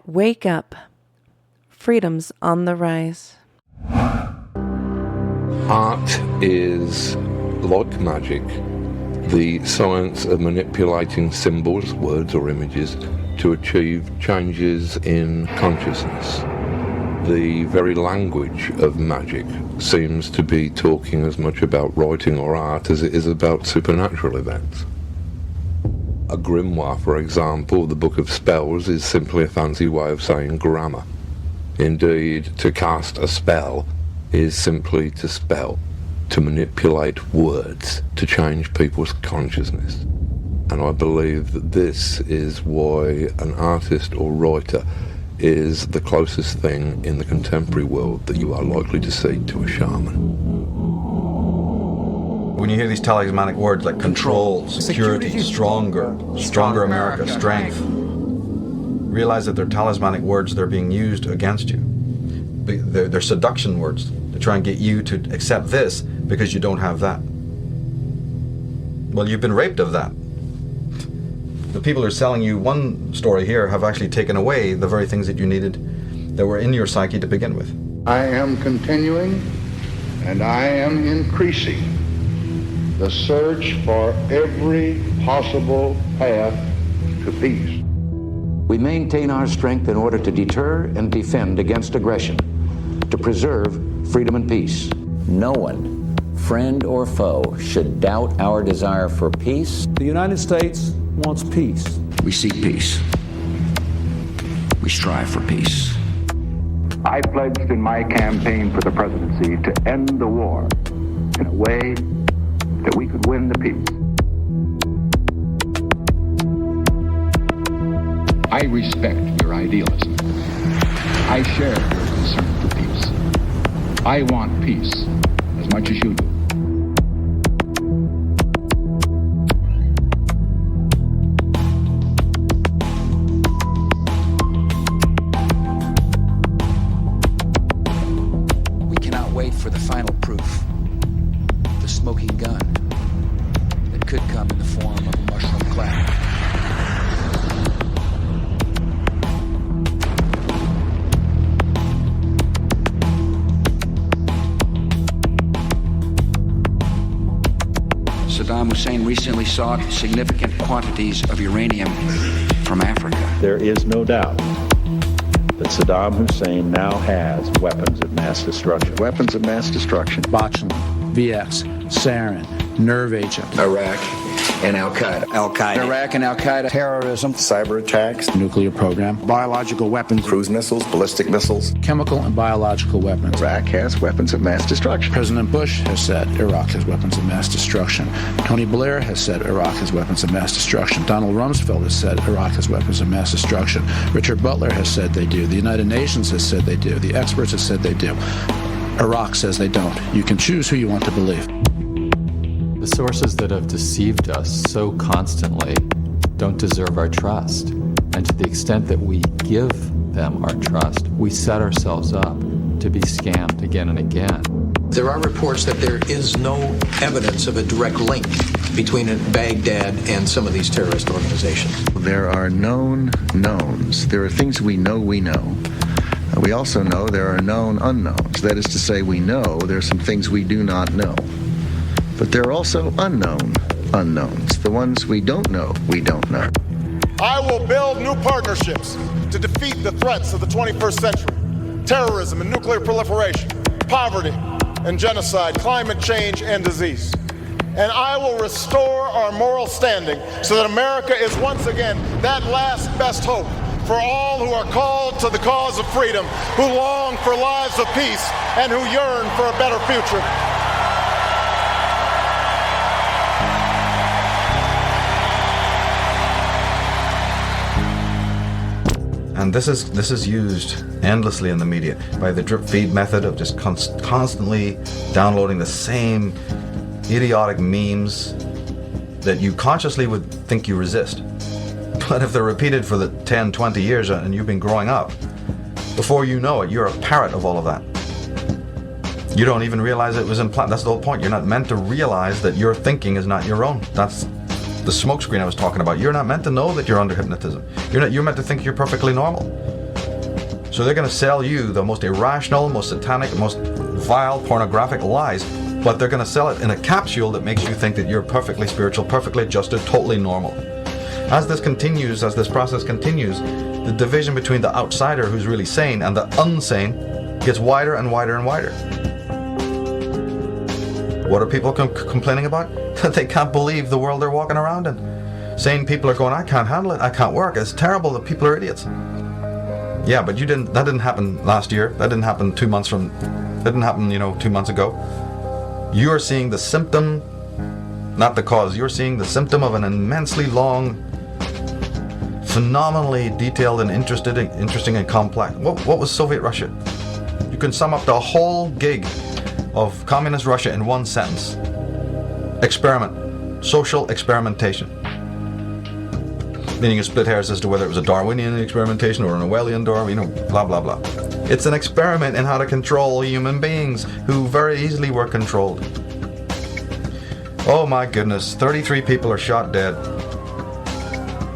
Wake up. Freedom's on the rise. Art is, like magic, the science of manipulating symbols, words or images, to achieve changes in consciousness. The very language of magic seems to be talking as much about writing or art as it is about supernatural events. A grimoire, for example, the Book of Spells, is simply a fancy way of saying grammar. Indeed, to cast a spell is simply to spell, to manipulate words, to change people's consciousness. And I believe that this is why an artist or writer is the closest thing in the contemporary world that you are likely to see to a shaman. When you hear these talismanic words like control, security, stronger America, strength, realize that they're talismanic words that are being used against you. They're seduction words to try and get you to accept this because you don't have that. Well, you've been raped of that. The people who are selling you one story here have actually taken away the very things that you needed that were in your psyche to begin with. I am continuing and I am increasing the search for every possible path to peace. We maintain our strength in order to deter and defend against aggression, to preserve freedom and peace. No one, friend or foe, should doubt our desire for peace. The United States wants peace. We seek peace. We strive for peace. I pledged in my campaign for the presidency to end the war in a way that we could win the peace. I respect your idealism. I share your concern for peace. I want peace as much as you do. We cannot wait for the final proof. The smoking gun that could come in the form of a mushroom cloud. Saddam Hussein recently sought significant quantities of uranium from Africa. There is no doubt that Saddam Hussein now has weapons of mass destruction. Weapons of mass destruction. Botulinum, VX, sarin, nerve agent. Iraq and Al-Qaeda. Iraq and Al-Qaeda. Terrorism, cyber attacks, Nuclear program. biological weapons, Cruise missiles, ballistic missiles. Chemical and biological weapons. Iraq has weapons of mass destruction. President Bush has said Iraq has weapons of mass destruction. Tony Blair has said Iraq has weapons of mass destruction. Donald Rumsfeld has said Iraq has weapons of mass destruction. Richard Butler has said they do. The United Nations has said they do. The experts have said they do. Iraq says they don't. You can choose who you want to believe. The sources that have deceived us so constantly don't deserve our trust. And to the extent that we give them our trust, we set ourselves up to be scammed again and again. There are reports that there is no evidence of a direct link between Baghdad and some of these terrorist organizations. There are known knowns. There are things we know we know. We also know there are known unknowns. That is to say, we know there are some things we do not know. But there are also unknown unknowns. The ones we don't know, we don't know. I will build new partnerships to defeat the threats of the 21st century. Terrorism and nuclear proliferation, poverty and genocide, climate change and disease. And I will restore our moral standing so that America is once again that last best hope for all who are called to the cause of freedom, who long for lives of peace, and who yearn for a better future. And this is used endlessly in the media by the drip feed method of just constantly downloading the same idiotic memes that you consciously would think you resist. But if they're repeated for the 10, 20 years and you've been growing up, before you know it, you're a parrot of all of that. You don't even realize it was implanted. That's the whole point. You're not meant to realize that your thinking is not your own. That's the smokescreen I was talking about. You're not meant to know that you're under hypnotism. You're meant to think you're perfectly normal. So they're going to sell you the most irrational, most satanic, most vile, pornographic lies, but they're going to sell it in a capsule that makes you think that you're perfectly spiritual, perfectly adjusted, totally normal. As this continues, as this process continues, the division between the outsider who's really sane and the unsane gets wider and wider and wider. What are people complaining about? That they can't believe the world they're walking around in. Sane people are going, I can't handle it, I can't work, it's terrible, the people are idiots. Yeah, but that didn't happen last year, that didn't happen 2 months ago. You're seeing the symptom, not the cause. You're seeing the symptom of an immensely long, phenomenally detailed and interesting and complex. What was Soviet Russia? You can sum up the whole gig of communist Russia in one sentence. Experiment. Social experimentation. Meaning you split hairs as to whether it was a Darwinian experimentation or an Orwellian blah, blah, blah. It's an experiment in how to control human beings who very easily were controlled. Oh my goodness, 33 people are shot dead.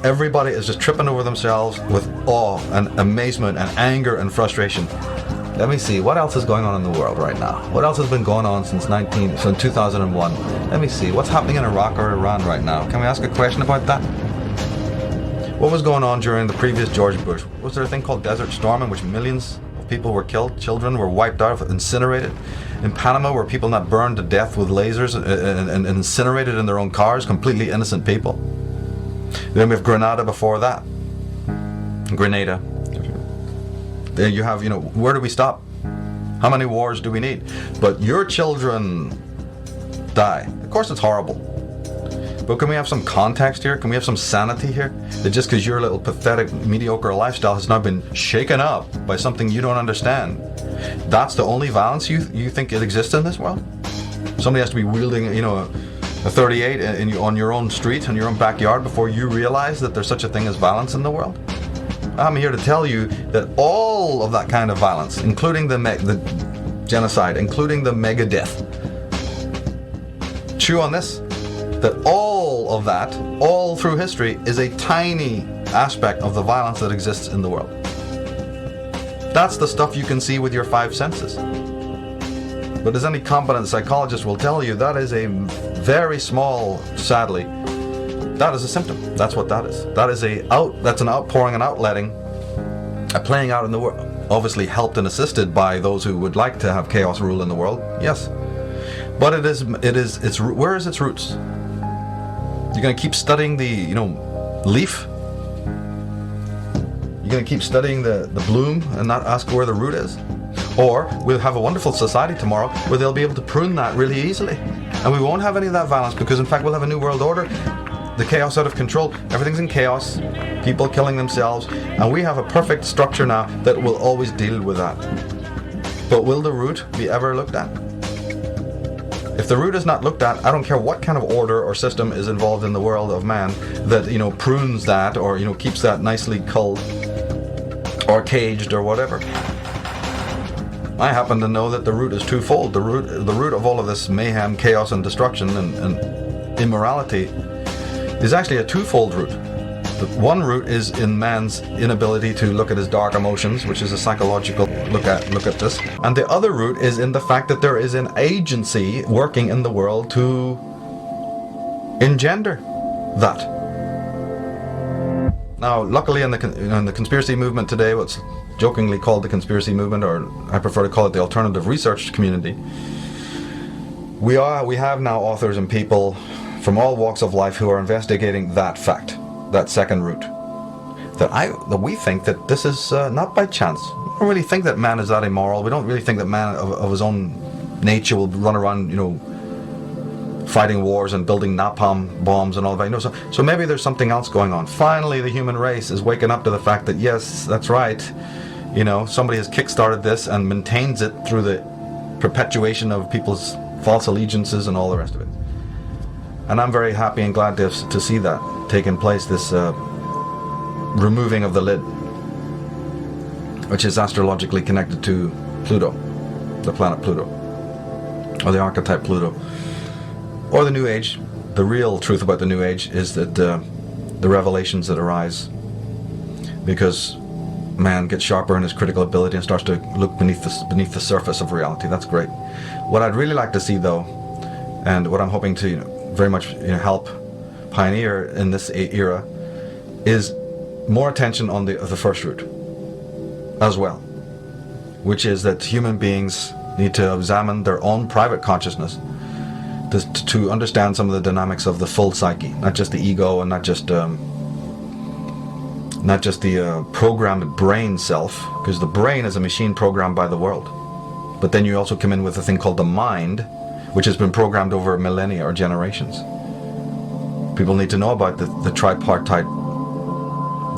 Everybody is just tripping over themselves with awe and amazement and anger and frustration. Let me see, what else is going on in the world right now? What else has been going on since 2001? Let me see, what's happening in Iraq or Iran right now? Can we ask a question about that? What was going on during the previous George Bush? Was there a thing called Desert Storm in which millions of people were killed, children were wiped out, incinerated? In Panama, were people not burned to death with lasers and incinerated in their own cars, completely innocent people? Then we have Grenada before that. Grenada. Then you have, where do we stop? How many wars do we need? But your children die. Of course it's horrible. But can we have some context here? Can we have some sanity here? That just because your little pathetic, mediocre lifestyle has now been shaken up by something you don't understand, that's the only violence you think it exists in this world? Somebody has to be wielding, a 38 on your own street, in your own backyard, before you realize that there's such a thing as violence in the world? I'm here to tell you that all of that kind of violence, including the genocide, including the mega death, chew on this, that all of that, all through history, is a tiny aspect of the violence that exists in the world. That's the stuff you can see with your five senses. But as any competent psychologist will tell you, that is a very small, sadly, that is a symptom. That's what that is. That's an outpouring and outletting, a playing out in the world. Obviously helped and assisted by those who would like to have chaos rule in the world, yes. But where is its roots? You're going to keep studying the, leaf? You're going to keep studying the bloom and not ask where the root is? Or we'll have a wonderful society tomorrow where they'll be able to prune that really easily. And we won't have any of that violence because, in fact, we'll have a new world order. The chaos out of control. Everything's in chaos. People killing themselves. And we have a perfect structure now that will always deal with that. But will the root be ever looked at? If the root is not looked at, I don't care what kind of order or system is involved in the world of man that, prunes that or, keeps that nicely culled or caged or whatever. I happen to know that the root is twofold. The root of all of this mayhem, chaos, and destruction and immorality is actually a twofold root. The one root is in man's inability to look at his dark emotions, which is a psychological look at this. And the other root is in the fact that there is an agency working in the world to engender that. Now, luckily in the conspiracy movement today, what's jokingly called the conspiracy movement, or I prefer to call it the alternative research community, we have now authors and people from all walks of life who are investigating that fact, that second root. That we think that this is not by chance. We don't really think that man is that immoral. We don't really think that man of his own nature will run around, fighting wars and building napalm bombs and all that. So maybe there's something else going on. Finally, the human race is waking up to the fact that yes, that's right. Somebody has kickstarted this and maintains it through the perpetuation of people's false allegiances and all the rest of it. And I'm very happy and glad to see that taking place, this removing of the lid, which is astrologically connected to Pluto, the planet Pluto, or the archetype Pluto, or the New Age. The real truth about the New Age is that the revelations that arise, because man gets sharper in his critical ability and starts to look beneath the surface of reality. That's great. What I'd really like to see, though, and what I'm hoping to very much help pioneer in this era, is more attention on the first route as well, which is that human beings need to examine their own private consciousness to understand some of the dynamics of the full psyche, not just the ego and not just the programmed brain self, because the brain is a machine programmed by the world. But then you also come in with a thing called the mind, which has been programmed over millennia or generations. People need to know about the tripartite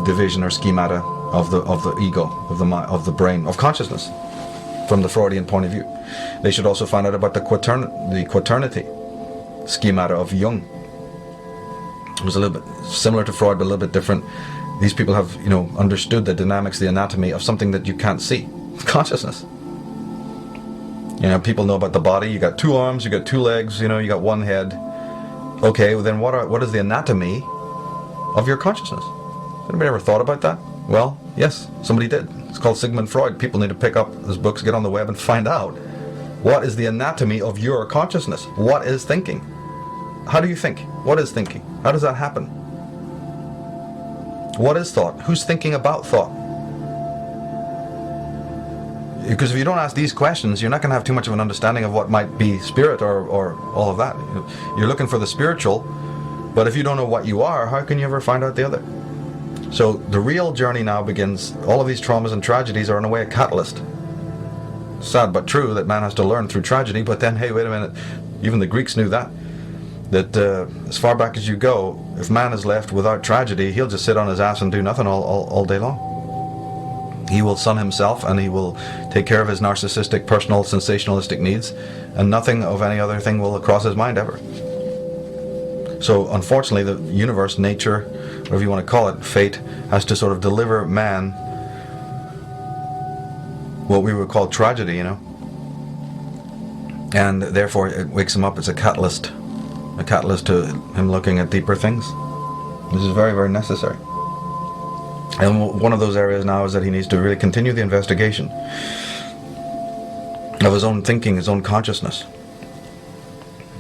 division or schemata of the ego, of the brain, of consciousness, from the Freudian point of view. They should also find out about the quaternity schemata of Jung. It was a little bit similar to Freud, but a little bit different. These people have, understood the dynamics, the anatomy of something that you can't see, consciousness. People know about the body. You got 2 arms, you got 2 legs, you got 1 head. Okay, well then what is the anatomy of your consciousness? Anybody ever thought about that? Well, yes, somebody did. It's called Sigmund Freud. People need to pick up his books, get on the web, and find out what is the anatomy of your consciousness. What is thinking? How do you think? What is thinking? How does that happen? What is thought? Who's thinking about thought? Because if you don't ask these questions, you're not going to have too much of an understanding of what might be spirit or all of that. You're looking for the spiritual, but if you don't know what you are, how can you ever find out the other? So the real journey now begins. All of these traumas and tragedies are in a way a catalyst. Sad but true that man has to learn through tragedy, but then, hey, wait a minute, even the Greeks knew that as far back as you go, if man is left without tragedy, he'll just sit on his ass and do nothing all day long. He will sun himself and he will take care of his narcissistic, personal, sensationalistic needs, and nothing of any other thing will cross his mind ever. So unfortunately, the universe, nature, whatever you want to call it, fate, has to sort of deliver man what we would call tragedy, and therefore it wakes him up as a catalyst to him looking at deeper things. This is very, very necessary. And one of those areas now is that he needs to really continue the investigation of his own thinking, his own consciousness,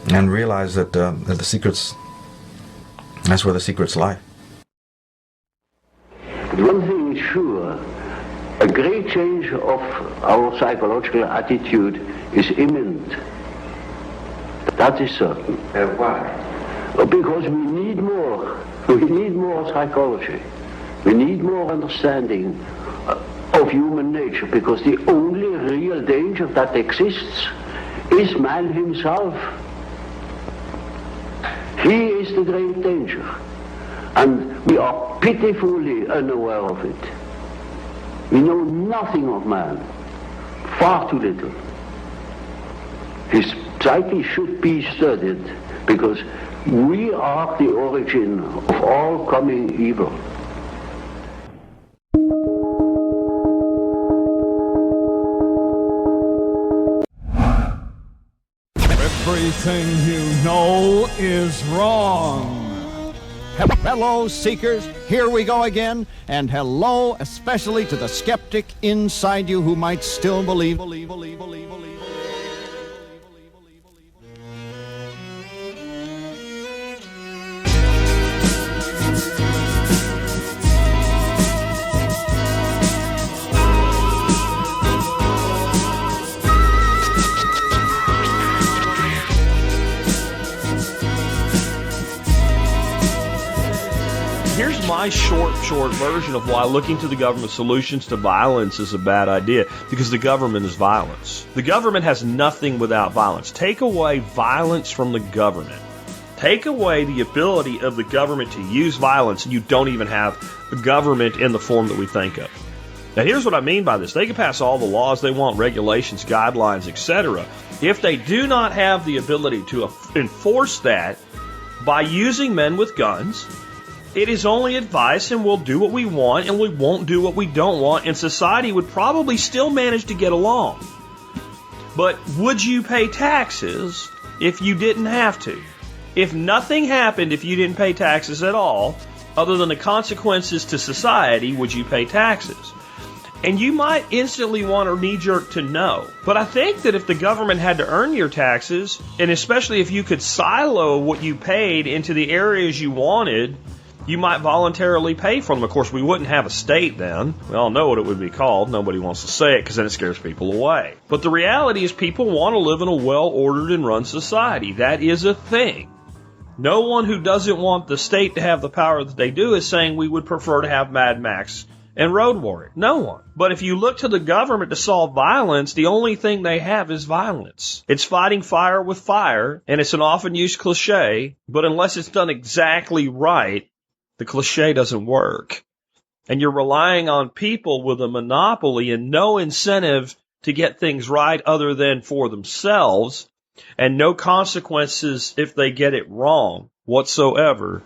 and realize that the secrets, that's where the secrets lie. But one thing is sure, a great change of our psychological attitude is imminent. That is certain. Why? Because we need more. We need more psychology. We need more understanding of human nature, because the only real danger that exists is man himself. He is the great danger, and we are pitifully unaware of it. We know nothing of man, far too little. His psyche should be studied, because we are the origin of all coming evil. Everything you know is wrong. Hello, seekers. Here we go again. And hello, especially to the skeptic inside you who might still believe. Here's my short version of why looking to the government solutions to violence is a bad idea. Because the government is violence. The government has nothing without violence. Take away violence from the government. Take away the ability of the government to use violence, and you don't even have a government in the form that we think of. Now, here's what I mean by this. They can pass all the laws they want, regulations, guidelines, etc. If they do not have the ability to enforce that by using men with guns, it is only advice, and we'll do what we want, and we won't do what we don't want, and society would probably still manage to get along. But would you pay taxes if you didn't have to? If nothing happened, if you didn't pay taxes at all, other than the consequences to society, would you pay taxes? And you might instantly want to knee-jerk to no. But I think that if the government had to earn your taxes, and especially if you could silo what you paid into the areas you wanted, you might voluntarily pay for them. Of course, we wouldn't have a state then. We all know what it would be called. Nobody wants to say it because then it scares people away. But the reality is people want to live in a well-ordered and run society. That is a thing. No one who doesn't want the state to have the power that they do is saying we would prefer to have Mad Max and Road Warrior. No one. But if you look to the government to solve violence, the only thing they have is violence. It's fighting fire with fire, and it's an often used cliche, but unless it's done exactly right, the cliche doesn't work. And you're relying on people with a monopoly and no incentive to get things right other than for themselves, and no consequences if they get it wrong whatsoever.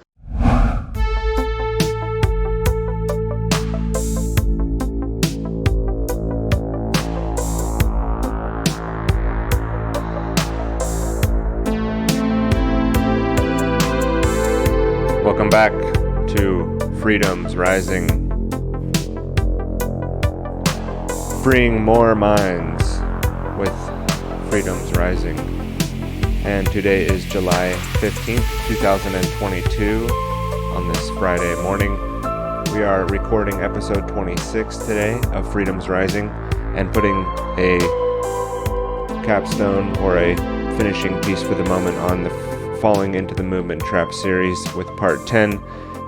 Welcome back to Freedom's Rising. Freeing more minds with Freedom's Rising. And today is July 15th, 2022. On this Friday morning, we are recording episode 26 today of Freedom's Rising and putting a capstone or a finishing piece for the moment on the Falling into the Movement Trap series with part 10.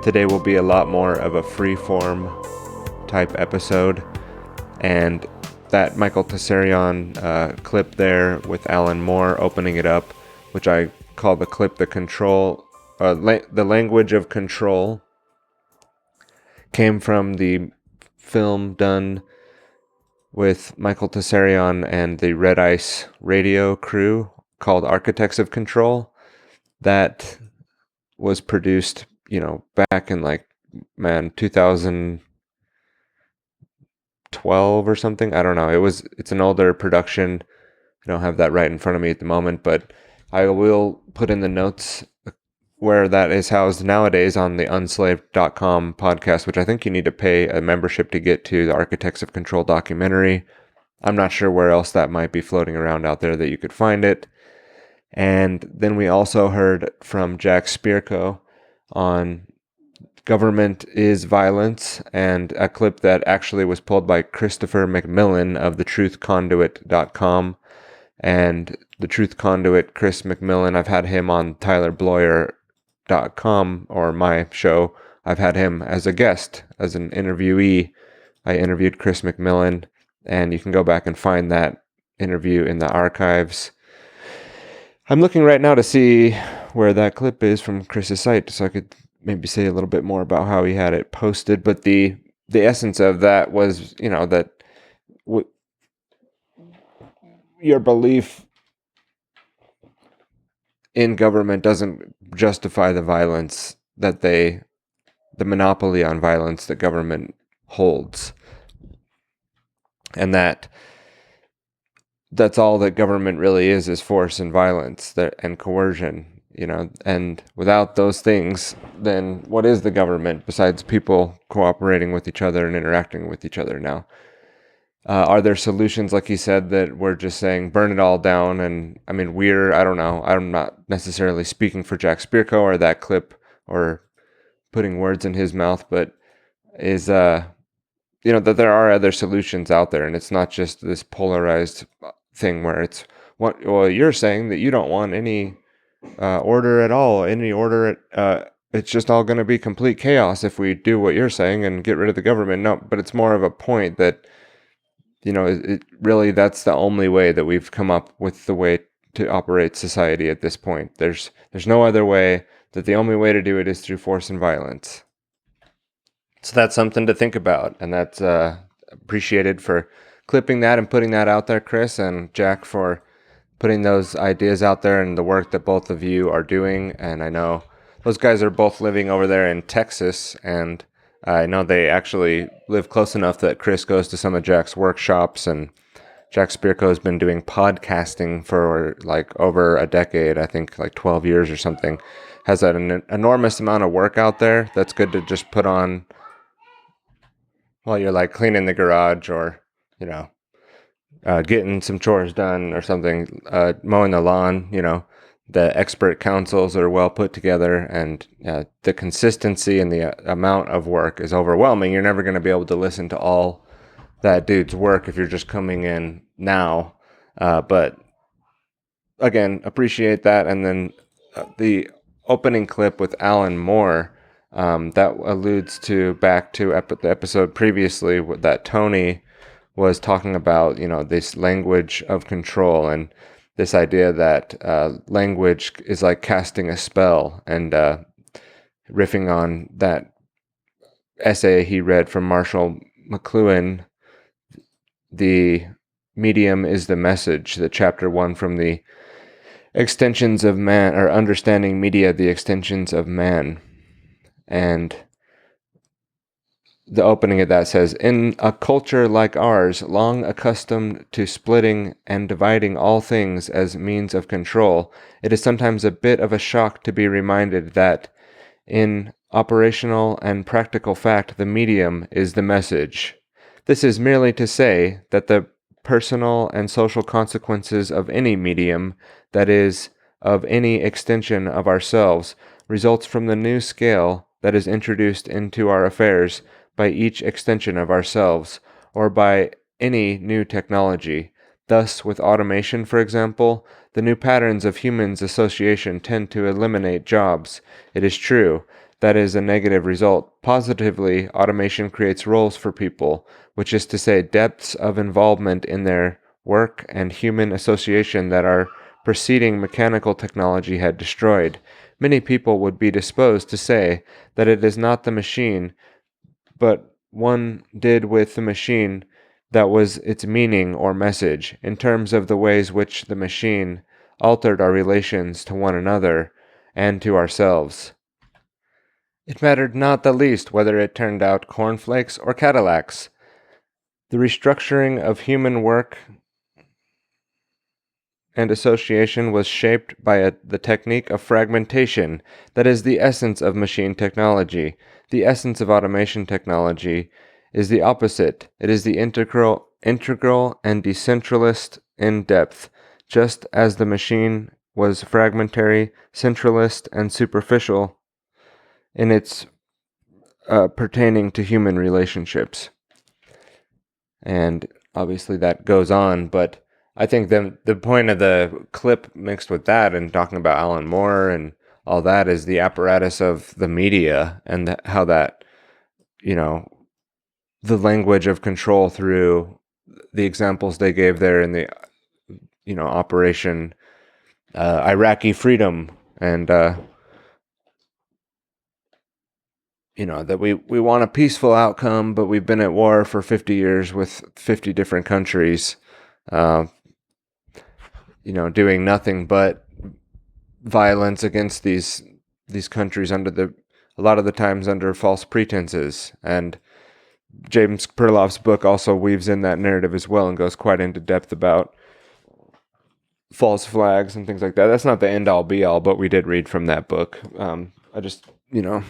Today will be a lot more of a free-form type episode, and that Michael Tessarion clip there with Alan Moore opening it up, which I call the clip the language of control, came from the film done with Michael Tessarion and the Red Ice radio crew called Architects of Control. That was produced, back in 2012 or something. I don't know. It's an older production. I don't have that right in front of me at the moment, but I will put in the notes where that is housed nowadays on the unslaved.com podcast, which I think you need to pay a membership to get to, the Architects of Control documentary. I'm not sure where else that might be floating around out there that you could find it. And then we also heard from Jack Spirko on Government is Violence, and a clip that actually was pulled by Christopher McMillan of thetruthconduit.com. And the Truth Conduit, Chris McMillan, I've had him on TylerBloyer.com, or my show. I've had him as a guest, as an interviewee. I interviewed Chris McMillan, and you can go back and find that interview in the archives. I'm looking right now to see where that clip is from Chris's site, so I could maybe say a little bit more about how he had it posted. But the essence of that was, that your belief in government doesn't justify the violence that the monopoly on violence that government holds, and that's all that government really is force and violence and coercion, and without those things, then what is the government besides people cooperating with each other and interacting with each other now? Are there solutions, like he said, that we're just saying burn it all down? And I mean, I don't know, I'm not necessarily speaking for Jack Spirko or that clip or putting words in his mouth, but is, that there are other solutions out there, and it's not just this polarized thing where it's you're saying that you don't want any order at all, it's just all going to be complete chaos if we do what you're saying and get rid of the government. No, but it's more of a point that, it really, that's the only way that we've come up with the way to operate society at this point. There's no other way, that the only way to do it is through force and violence. So that's something to think about, and that's appreciated for clipping that and putting that out there, Chris, and Jack for putting those ideas out there and the work that both of you are doing. And I know those guys are both living over there in Texas, and I know they actually live close enough that Chris goes to some of Jack's workshops, and Jack Spirko has been doing podcasting for over a decade, I think 12 years or something. Has an enormous amount of work out there that's good to just put on while you're like cleaning the garage or, you know, getting some chores done or something, mowing the lawn, you know, the expert counsels are well put together, and the consistency and the amount of work is overwhelming. You're never going to be able to listen to all that dude's work if you're just coming in now. But again, appreciate that. And then the opening clip with Alan Moore, that alludes to back to the episode previously that Tony was talking about, you know, this language of control and this idea that language is like casting a spell, and riffing on that essay he read from Marshall McLuhan, The Medium is the Message, the chapter 1 from the Extensions of Man, or Understanding Media, the Extensions of Man. And the opening of that says, in a culture like ours, long accustomed to splitting and dividing all things as means of control, it is sometimes a bit of a shock to be reminded that in operational and practical fact, the medium is the message. This is merely to say that the personal and social consequences of any medium, that is, of any extension of ourselves, results from the new scale that is introduced into our affairs by each extension of ourselves, or by any new technology. Thus, with automation, for example, the new patterns of humans' association tend to eliminate jobs. It is true. That is a negative result. Positively, automation creates roles for people, which is to say depths of involvement in their work and human association that our preceding mechanical technology had destroyed. Many people would be disposed to say that it is not the machine, but one did with the machine that was its meaning or message, in terms of the ways which the machine altered our relations to one another and to ourselves. It mattered not the least whether it turned out cornflakes or Cadillacs. The restructuring of human work and association was shaped by the technique of fragmentation that is the essence of machine technology. The essence of automation technology is the opposite. It is the integral and decentralist in depth, just as the machine was fragmentary, centralist, and superficial in its pertaining to human relationships. And obviously that goes on, but I think the point of the clip mixed with that and talking about Alan Moore and all that is the apparatus of the media and how that, you know, the language of control through the examples they gave there in the, you know, Operation Iraqi Freedom, and you know, that we want a peaceful outcome, but we've been at war for 50 years with 50 different countries, you know, doing nothing but violence against these countries under a lot of the times under false pretenses. And James Perloff's book also weaves in that narrative as well and goes quite into depth about false flags and things like that. That's not the end all be all, but we did read from that book. I just, you know,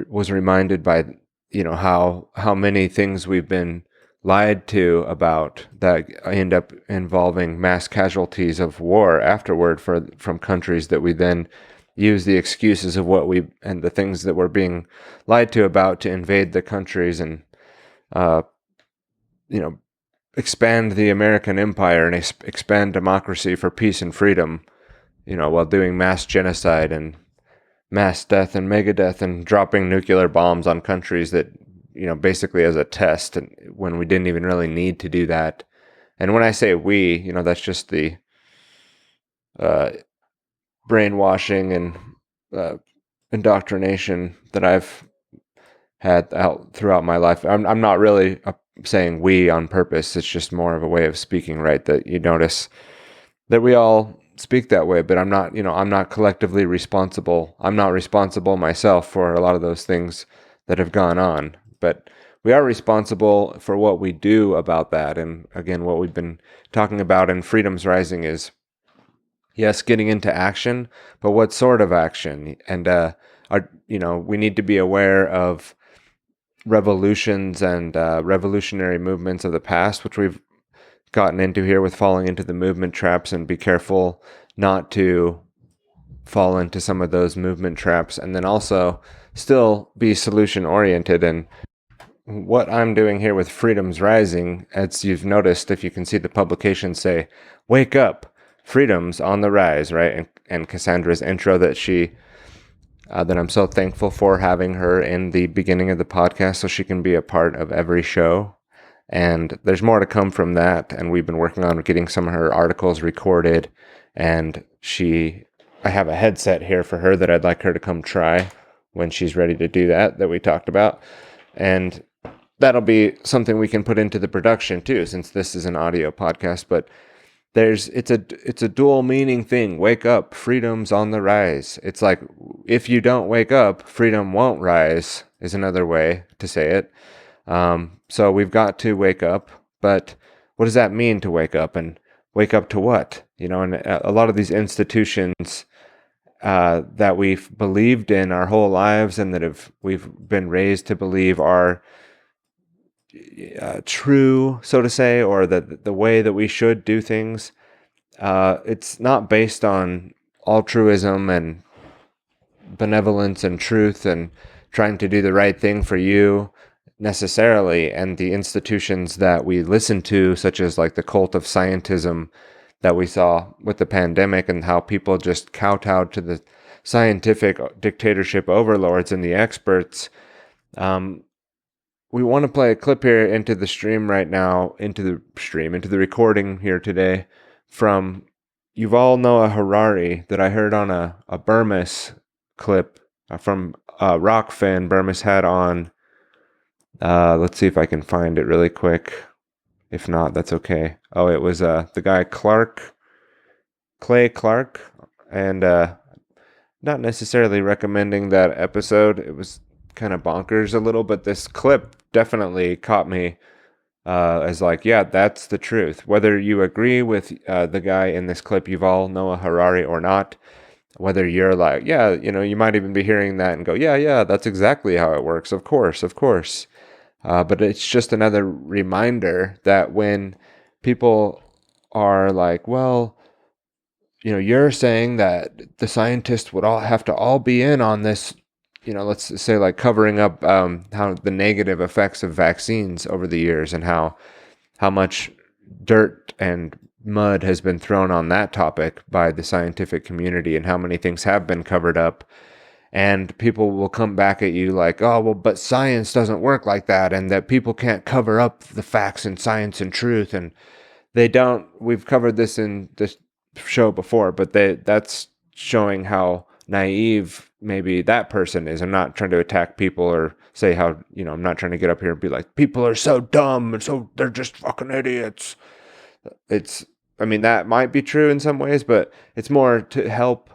was reminded by, you know, how many things we've been lied to about that end up involving mass casualties of war afterward from countries that we then use the excuses of what we and the things that we're being lied to about to invade the countries and you know, expand the American empire and expand democracy for peace and freedom, you know, while doing mass genocide and mass death and megadeath and dropping nuclear bombs on countries that, you know, basically as a test, and when we didn't even really need to do that. And when I say we, you know, that's just the brainwashing and indoctrination that I've had out throughout my life. I'm not really saying we on purpose. It's just more of a way of speaking, right? That you notice that we all speak that way, but I'm not, you know, I'm not collectively responsible. I'm not responsible myself for a lot of those things that have gone on, but we are responsible for what we do about that. And again, what we've been talking about in Freedom's Rising is, yes, getting into action, but what sort of action? And, you know, we need to be aware of revolutions and revolutionary movements of the past, which we've gotten into here with falling into the movement traps, and be careful not to fall into some of those movement traps, and then also still be solution oriented. And what I'm doing here with Freedom's Rising, as you've noticed, if you can see the publications say, wake up, freedom's on the rise, right? And Cassandra's intro that that I'm so thankful for having her in the beginning of the podcast so she can be a part of every show. And there's more to come from that. And we've been working on getting some of her articles recorded. And I have a headset here for her that I'd like her to come try when she's ready to do that we talked about. And that'll be something we can put into the production too, since this is an audio podcast. But it's a dual meaning thing. Wake up, freedom's on the rise. It's like, if you don't wake up, freedom won't rise, is another way to say it. So we've got to wake up, but what does that mean to wake up, and wake up to what? And a lot of these institutions that we've believed in our whole lives and that we've been raised to believe are true, so to say, or the way that we should do things, it's not based on altruism and benevolence and truth and trying to do the right thing for you necessarily. And the institutions that we listen to, such as like the cult of scientism that we saw with the pandemic, and how people just kowtowed to the scientific dictatorship overlords and the experts. We want to play a clip here into the stream right now, into the recording here today from Yuval Noah Harari that I heard on a Burmis clip from Rock Fan Burmis had on. Let's see if I can find it really quick. If not, that's okay. Oh, it was the guy Clay Clark, and not necessarily recommending that episode. It was kind of bonkers a little, but this clip definitely caught me as like, yeah, that's the truth. Whether you agree with the guy in this clip, Yuval Noah Harari, or not, whether you're like, yeah, you might even be hearing that and go, yeah, that's exactly how it works. Of course. But it's just another reminder that when people are like, well, you're saying that the scientists would all have to all be in on this, let's say like covering up how the negative effects of vaccines over the years, and how much dirt and mud has been thrown on that topic by the scientific community, and how many things have been covered up. And people will come back at you like, oh, well, but science doesn't work like that, and that people can't cover up the facts and science and truth. And they don't. We've covered this in this show before, but that's showing how naive maybe that person is. I'm not trying to attack people or say how, I'm not trying to get up here and be like, people are so dumb and so they're just fucking idiots. That might be true in some ways, but it's more to help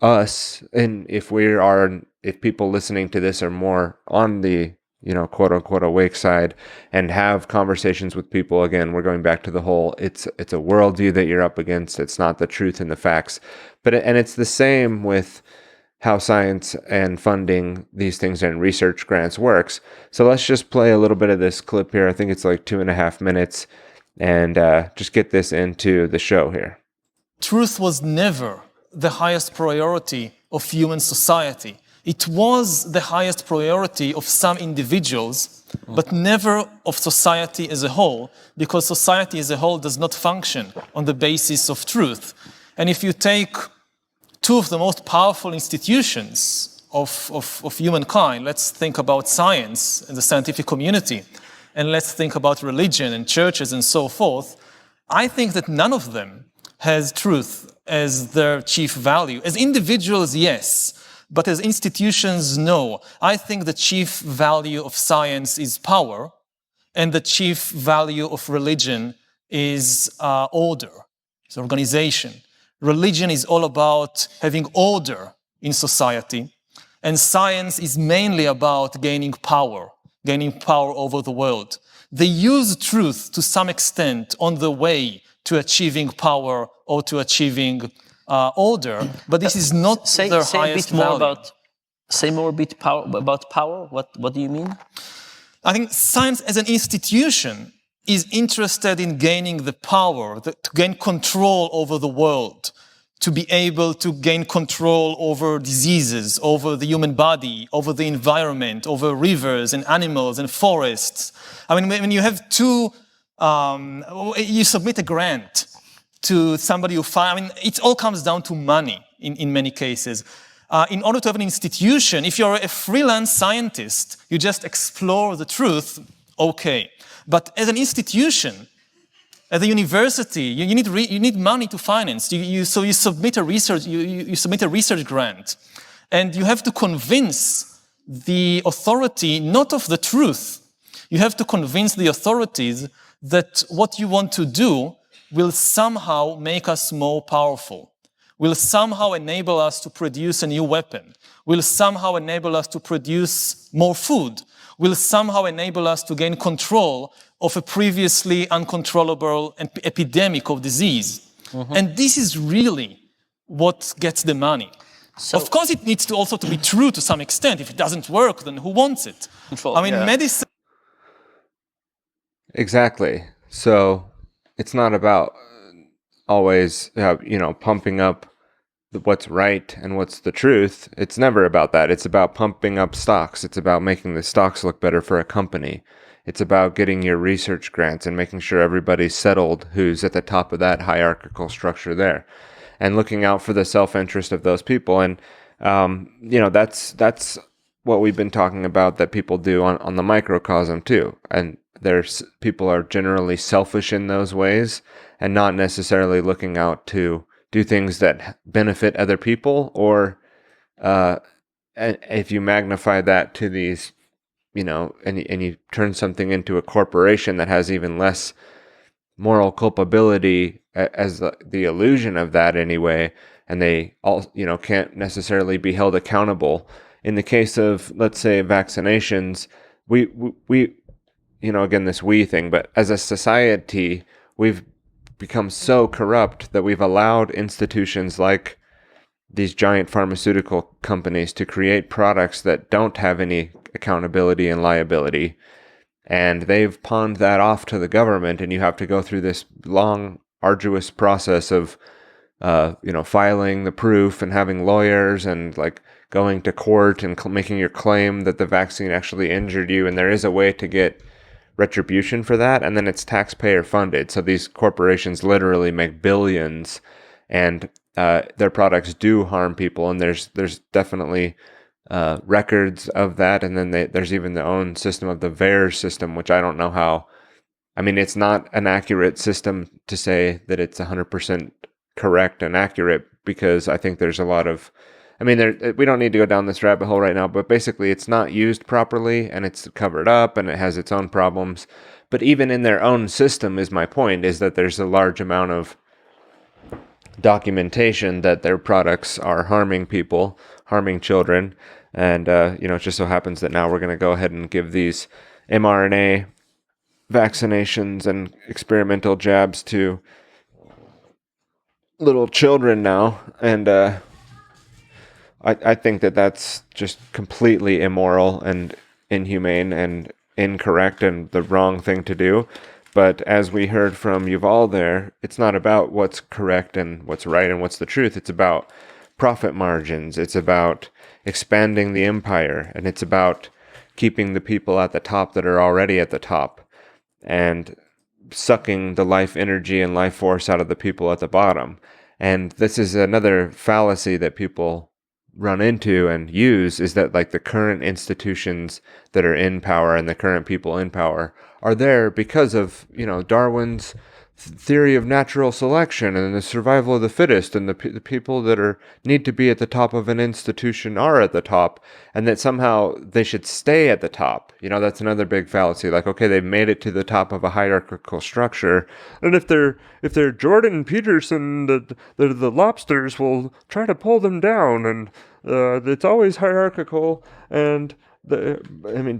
us, and if people listening to this are more on the quote unquote awake side, and have conversations with people. Again, we're going back to the whole it's a worldview that you're up against. It's not the truth and the facts, and it's the same with how science and funding these things and research grants works. So let's just play a little bit of this clip here. I think it's like 2.5 minutes, and just get this into the show here. Truth was never the highest priority of human society. It was the highest priority of some individuals, but never of society as a whole, because society as a whole does not function on the basis of truth. And if you take two of the most powerful institutions of humankind, let's think about science and the scientific community, and let's think about religion and churches and so forth, I think that none of them has truth as their chief value. As individuals, yes, but as institutions, no. I think the chief value of science is power, and the chief value of religion is order, it's organization. Religion is all about having order in society, and science is mainly about gaining power over the world. They use truth to some extent on the way to achieving power or to achieving order, but this is not their highest value. say more a bit about power? What do you mean? I think science as an institution is interested in gaining the power, to gain control over the world, to be able to gain control over diseases, over the human body, over the environment, over rivers and animals and forests. I mean, when you have you submit a grant to somebody who it all comes down to money in many cases. In order to have an institution, if you're a freelance scientist, you just explore the truth, okay. But as an institution, at the university, you need money to finance. So you submit a research grant, and you have to convince the authority not of the truth. You have to convince the authorities that what you want to do will somehow make us more powerful, will somehow enable us to produce a new weapon, will somehow enable us to produce more food, will somehow enable us to gain control of a previously uncontrollable epidemic of disease. Mm-hmm. And this is really what gets the money. So, of course, it needs to also to be true to some extent. If it doesn't work, then who wants it? Medicine... Exactly. So it's not about always, pumping up what's right and what's the truth. It's never about that. It's about pumping up stocks. It's about making the stocks look better for a company. It's about getting your research grants and making sure everybody's settled who's at the top of that hierarchical structure there, and looking out for the self-interest of those people. And, that's what we've been talking about that people do on the microcosm too. And people are generally selfish in those ways and not necessarily looking out to do things that benefit other people, or if you magnify that to these, and you turn something into a corporation that has even less moral culpability as the illusion of that anyway, and they all, can't necessarily be held accountable. In the case of, let's say, vaccinations, we again, this we thing, but as a society, we've become so corrupt that we've allowed institutions like these giant pharmaceutical companies to create products that don't have any accountability and liability. And they've pawned that off to the government, and you have to go through this long, arduous process of, filing the proof and having lawyers and going to court and making your claim that the vaccine actually injured you. And there is a way to get retribution for that, and then it's taxpayer funded. So these corporations literally make billions, and their products do harm people, and there's definitely records of that. And then there's even their own system of the VAERS system, which I don't know how. I mean, it's not an accurate system to say that it's 100% correct and accurate, because I think there's a lot of, we don't need to go down this rabbit hole right now, but basically it's not used properly, and it's covered up, and it has its own problems. But even in their own system, is my point, is that there's a large amount of documentation that their products are harming people, harming children. And, it just so happens that now we're going to go ahead and give these mRNA vaccinations and experimental jabs to little children now. And I think that that's just completely immoral and inhumane and incorrect and the wrong thing to do. But as we heard from Yuval there, it's not about what's correct and what's right and what's the truth. It's about profit margins. It's about expanding the empire. And it's about keeping the people at the top that are already at the top, and sucking the life energy and life force out of the people at the bottom. And this is another fallacy that people run into and use, is that the current institutions that are in power and the current people in power are there because of, Darwin's theory of natural selection and the survival of the fittest, and the people that need to be at the top of an institution are at the top, and that somehow they should stay at the top. That's another big fallacy. Okay, they've made it to the top of a hierarchical structure, and if they're Jordan Peterson, the lobsters will try to pull them down, and it's always hierarchical. And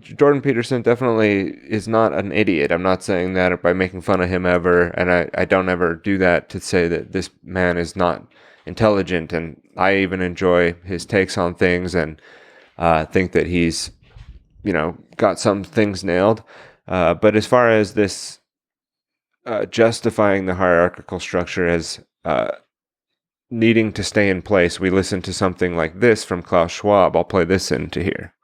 Jordan Peterson definitely is not an idiot. I'm not saying that by making fun of him ever, and I don't ever do that to say that this man is not intelligent, and I even enjoy his takes on things. And think that he's, got some things nailed. But as far as this justifying the hierarchical structure as needing to stay in place, we listen to something like this from Klaus Schwab. I'll play this into here.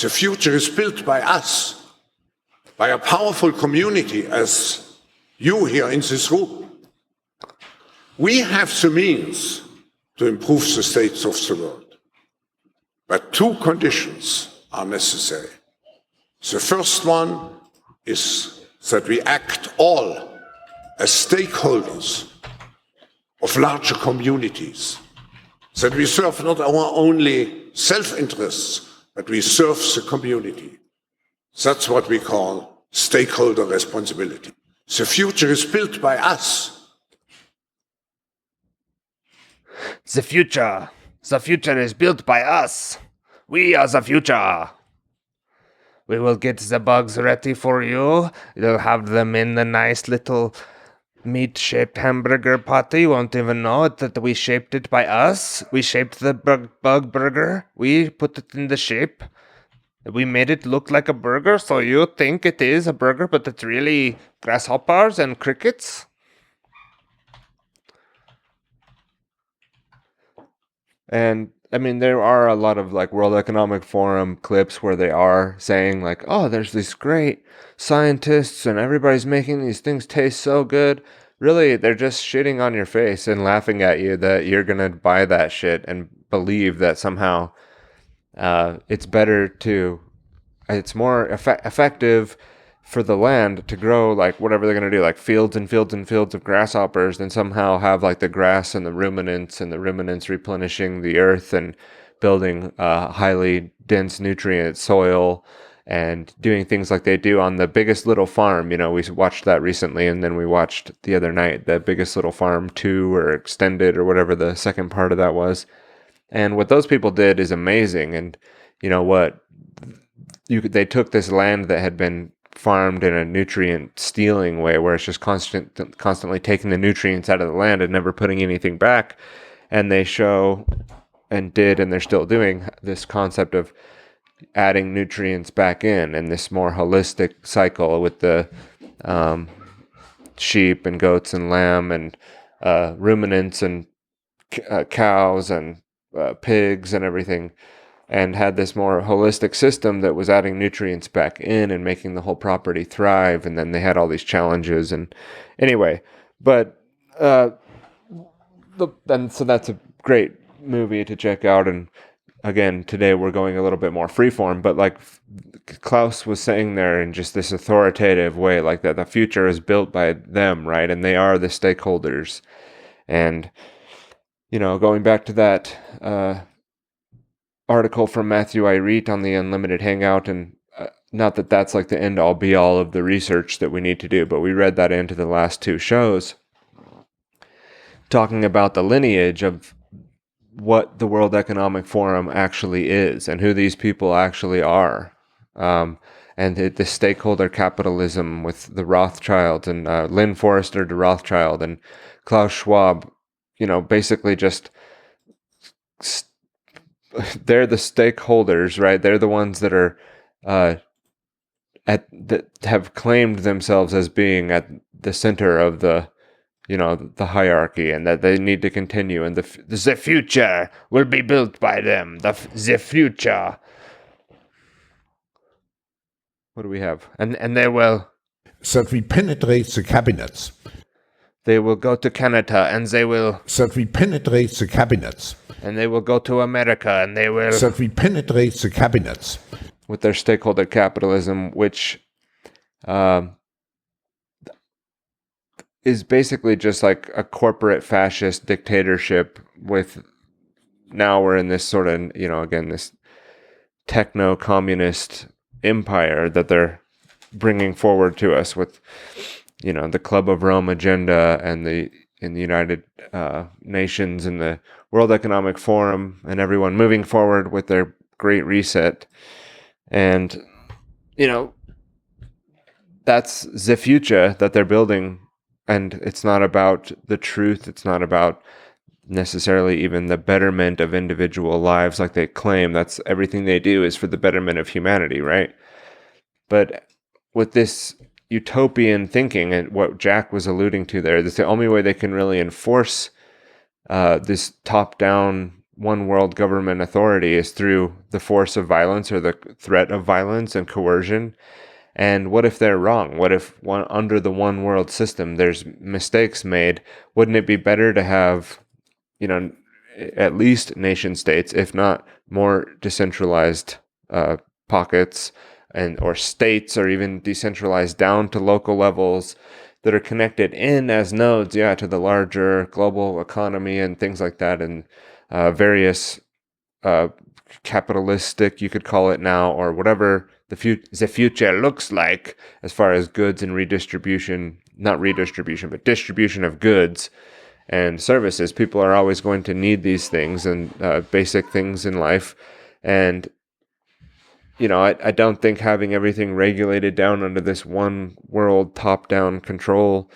The future is built by us, by a powerful community as you here in this room. We have the means to improve the states of the world. But two conditions are necessary. The first one is that we act all as stakeholders of larger communities, that we serve not our only self-interests, but we serve the community. That's what we call stakeholder responsibility. The future is built by us. The future is built by us. We are the future. We will get the bugs ready for you. You'll have them in the nice little meat-shaped hamburger patty. You won't even know it, that we shaped it by us. We shaped the bug burger. We put it in the shape. We made it look like a burger, so you think it is a burger, but it's really grasshoppers and crickets. And I mean, there are a lot of like World Economic Forum clips where they are saying like, oh, there's these great scientists and everybody's making these things taste so good. Really, they're just shitting on your face and laughing at you that you're going to buy that shit and believe that somehow it's more effective for the land to grow like whatever they're going to do, like fields and fields and fields of grasshoppers, than somehow have like the grass and the ruminants replenishing the earth and building highly dense nutrient soil and doing things like they do on the Biggest Little Farm. We watched that recently, and then we watched the other night the Biggest Little Farm 2 or Extended or whatever the second part of that was. And what those people did is amazing. And they took this land that had been farmed in a nutrient stealing way, where it's just constantly taking the nutrients out of the land and never putting anything back. And they show and they're still doing this concept of adding nutrients back in, and this more holistic cycle with the sheep and goats and lamb and ruminants and cows and pigs and everything, and had this more holistic system that was adding nutrients back in and making the whole property thrive. And then they had all these challenges. And anyway, but so that's a great movie to check out. And again, today we're going a little bit more freeform, but like Klaus was saying there in just this authoritative way, like that the future is built by them, right? And they are the stakeholders. And, going back to that article from Matthew Irete on the Unlimited Hangout, and not that that's like the end-all be-all of the research that we need to do, but we read that into the last two shows, talking about the lineage of what the World Economic Forum actually is and who these people actually are, and the stakeholder capitalism with the Rothschilds and Lynn Forrester de Rothschild and Klaus Schwab, basically just they're the stakeholders, right? They're the ones that are that have claimed themselves as being at the center of the hierarchy, and that they need to continue. And the future will be built by them. The future. What do we have? And they will. That we penetrate the cabinets. They will go to Canada, and they will. That we penetrate the cabinets. And they will go to America, and they will. That we penetrate the cabinets. With their stakeholder capitalism, which is basically just like a corporate fascist dictatorship with, now we're in this sort of, again, this techno-communist empire that they're bringing forward to us with, the Club of Rome agenda and the United Nations and the World Economic Forum and everyone moving forward with their Great Reset. And, that's the future that they're building. And it's not about the truth. It's not about necessarily even the betterment of individual lives like they claim. That's everything they do is for the betterment of humanity, right? But with this utopian thinking and what Jack was alluding to there, that's the only way they can really enforce this top-down one world government authority is through the force of violence or the threat of violence and coercion. And what if they're wrong? What if under the one world system there's mistakes made? Wouldn't it be better to have, at least nation states, if not more decentralized pockets or states, or even decentralized down to local levels that are connected in as nodes, to the larger global economy and things like that, and various capitalistic, you could call it now, or whatever the future looks like as far as goods and not distribution of goods and services. People are always going to need these things and basic things in life. And I don't think having everything regulated down under this one world top-down control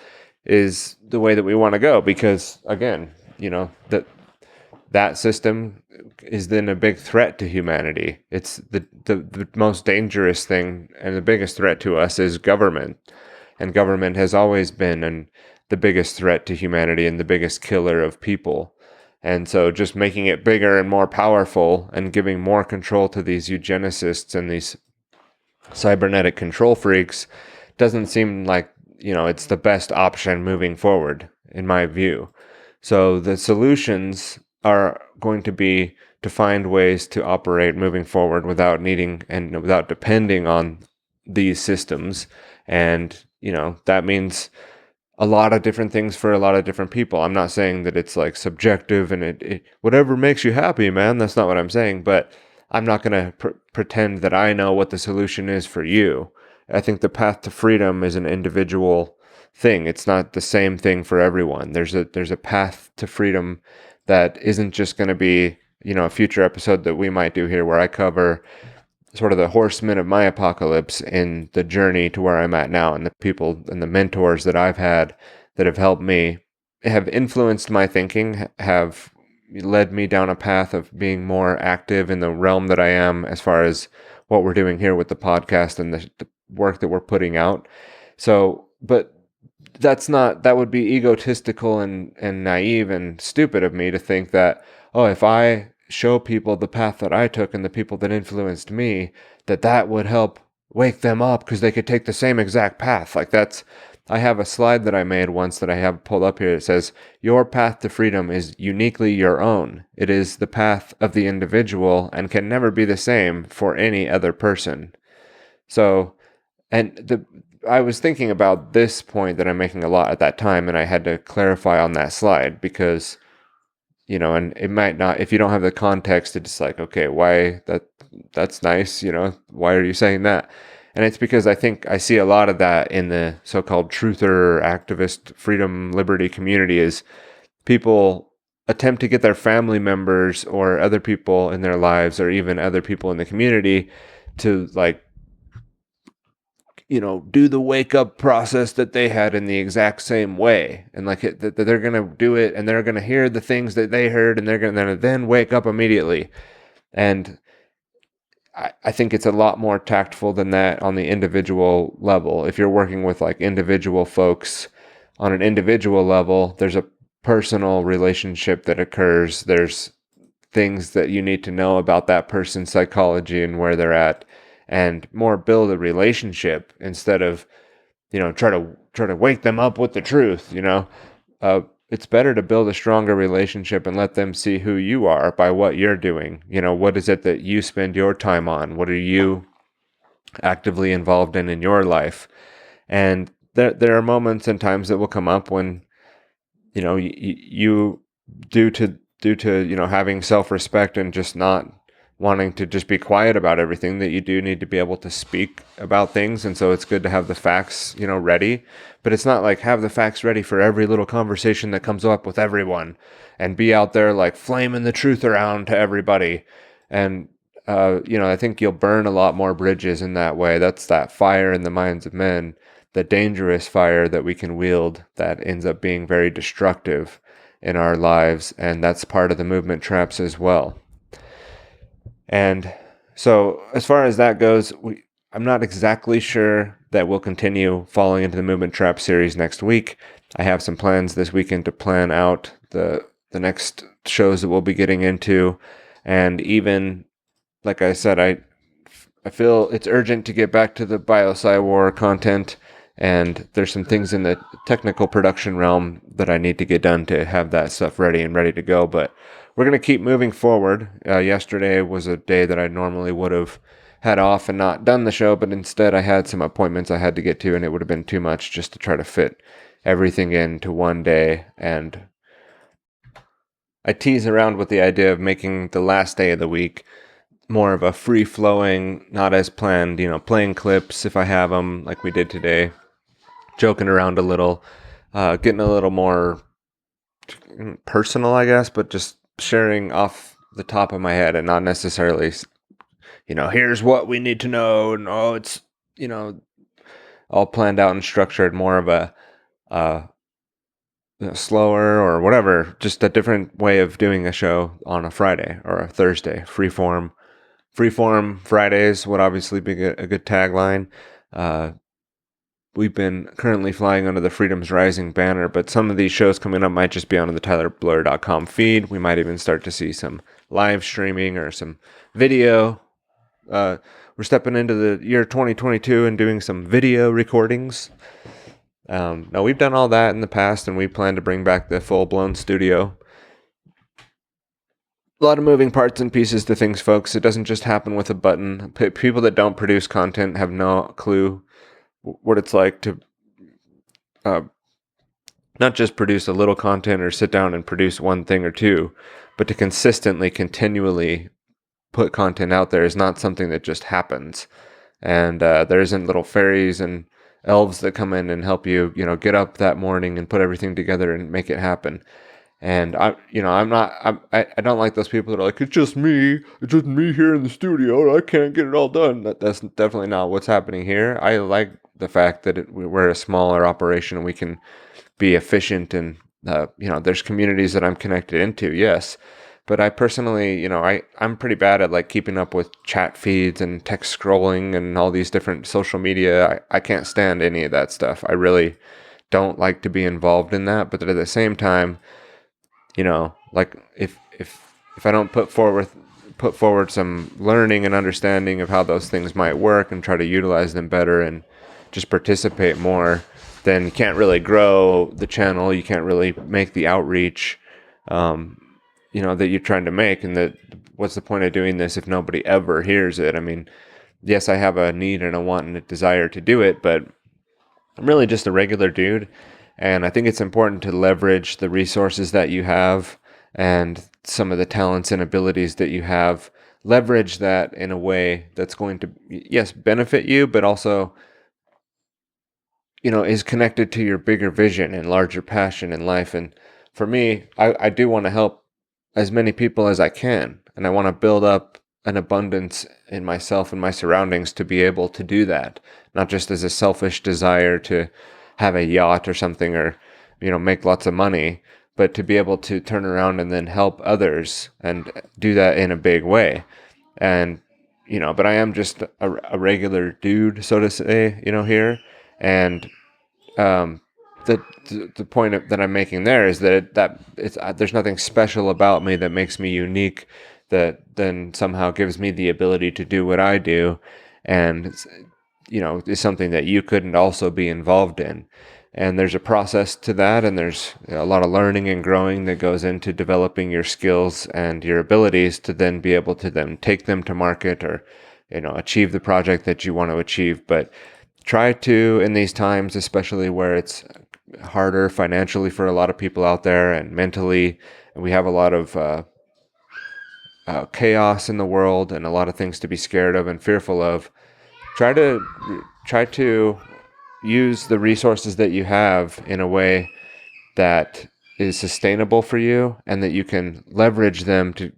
is the way that we want to go, because again, that system is then a big threat to humanity. It's the most dangerous thing, and the biggest threat to us is government. And government has always been the biggest threat to humanity and the biggest killer of people. And so just making it bigger and more powerful and giving more control to these eugenicists and these cybernetic control freaks doesn't seem like, it's the best option moving forward, in my view. So the solutions are going to be to find ways to operate moving forward without needing and without depending on these systems. And, that means a lot of different things for a lot of different people. I'm not saying that it's like subjective and it whatever makes you happy, man. That's not what I'm saying. But I'm not going to pretend that I know what the solution is for you. I think the path to freedom is an individual thing. It's not the same thing for everyone. There's a path to freedom that isn't just going to be, a future episode that we might do here where I cover sort of the horsemen of my apocalypse in the journey to where I'm at now, and the people and the mentors that I've had that have helped me, have influenced my thinking, have led me down a path of being more active in the realm that I am as far as what we're doing here with the podcast and the work that we're putting out. So, but that would be egotistical and naive and stupid of me to think that, if I show people the path that I took and the people that influenced me, that would help wake them up because they could take the same exact path. I have a slide that I made once that I have pulled up here. It says, your path to freedom is uniquely your own. It is the path of the individual and can never be the same for any other person. So, I was thinking about this point that I'm making a lot at that time, and I had to clarify on that slide because, and it might not, if you don't have the context, it's like, okay, why that's nice, why are you saying that? And it's because I think I see a lot of that in the so-called truther, activist, freedom, liberty community is people attempt to get their family members or other people in their lives or even other people in the community to do the wake up process that they had in the exact same way. And that they're going to do it and they're going to hear the things that they heard and they're going to then wake up immediately. And I think it's a lot more tactful than that on the individual level. If you're working with individual folks on an individual level, there's a personal relationship that occurs. There's things that you need to know about that person's psychology and where they're at, and more build a relationship instead of, try to wake them up with the truth. It's better to build a stronger relationship and let them see who you are by what you're doing. What is it that you spend your time on? What are you actively involved in your life? And there are moments and times that will come up when, you due to having self-respect and just not wanting to just be quiet about everything, that you do need to be able to speak about things. And so it's good to have the facts, ready, but it's not have the facts ready for every little conversation that comes up with everyone and be out there flaming the truth around to everybody. And, I think you'll burn a lot more bridges in that way. That's that fire in the minds of men, the dangerous fire that we can wield that ends up being very destructive. in our lives, and that's part of the movement traps as well. And so as far as that goes, I'm not exactly sure that we'll continue falling into the movement trap series next week. I have some plans this weekend to plan out the next shows that we'll be getting into, and even, like I said, I feel it's urgent to get back to the BioCywar content, and there's some things in the technical production realm that I need to get done to have that stuff ready to go, but we're going to keep moving forward. Yesterday was a day that I normally would have had off and not done the show, but instead I had some appointments I had to get to, and it would have been too much just to try to fit everything into one day. And I tease around with the idea of making the last day of the week more of a free-flowing, not as planned, playing clips if I have them, like we did today, joking around a little, getting a little more personal, I guess, but just sharing off the top of my head and not necessarily, here's what we need to know, and it's, all planned out and structured, more of a slower or whatever, just a different way of doing a show on a Friday or a Thursday. Freeform Fridays would obviously be a good tagline. We've been currently flying under the Freedoms Rising banner, but some of these shows coming up might just be on the TylerBloyer.com feed. We might even start to see some live streaming or some video. We're stepping into the year 2022 and doing some video recordings. Now, we've done all that in the past, and we plan to bring back the full-blown studio. A lot of moving parts and pieces to things, folks. It doesn't just happen with a button. People that don't produce content have no clue what it's like to not just produce a little content or sit down and produce one thing or two, but to consistently, continually put content out there is not something that just happens. And there isn't little fairies and elves that come in and help you, get up that morning and put everything together and make it happen. And I don't like those people that are like, it's just me here in the studio, and I can't get it all done. That's definitely not what's happening here. I like the fact that we're a smaller operation and we can be efficient, and there's communities that I'm connected into, yes. But I personally, I'm pretty bad at like keeping up with chat feeds and text scrolling and all these different social media. I can't stand any of that stuff. I really don't like to be involved in that. But at the same time, like if I don't put forward some learning and understanding of how those things might work and try to utilize them better and just participate more, then you can't really grow the channel. You can't really make the outreach, that you're trying to make. And that what's the point of doing this if nobody ever hears it? I mean, yes, I have a need and a want and a desire to do it, but I'm really just a regular dude. And I think it's important to leverage the resources that you have and some of the talents and abilities that you have. Leverage that in a way that's going to, yes, benefit you, but also, is connected to your bigger vision and larger passion in life. And for me, I do want to help as many people as I can. And I want to build up an abundance in myself and my surroundings to be able to do that. Not just as a selfish desire to have a yacht or something, or, make lots of money, but to be able to turn around and then help others and do that in a big way. And, but I am just a regular dude, so to say, here. And, the point that I'm making there is that there's nothing special about me that makes me unique, that then somehow gives me the ability to do what I do, and is something that you couldn't also be involved in. And there's a process to that, and there's a lot of learning and growing that goes into developing your skills and your abilities to then be able to then take them to market or, achieve the project that you want to achieve. But try to, in these times, especially where it's harder financially for a lot of people out there and mentally, and we have a lot of chaos in the world and a lot of things to be scared of and fearful of, try to use the resources that you have in a way that is sustainable for you, and that you can leverage them to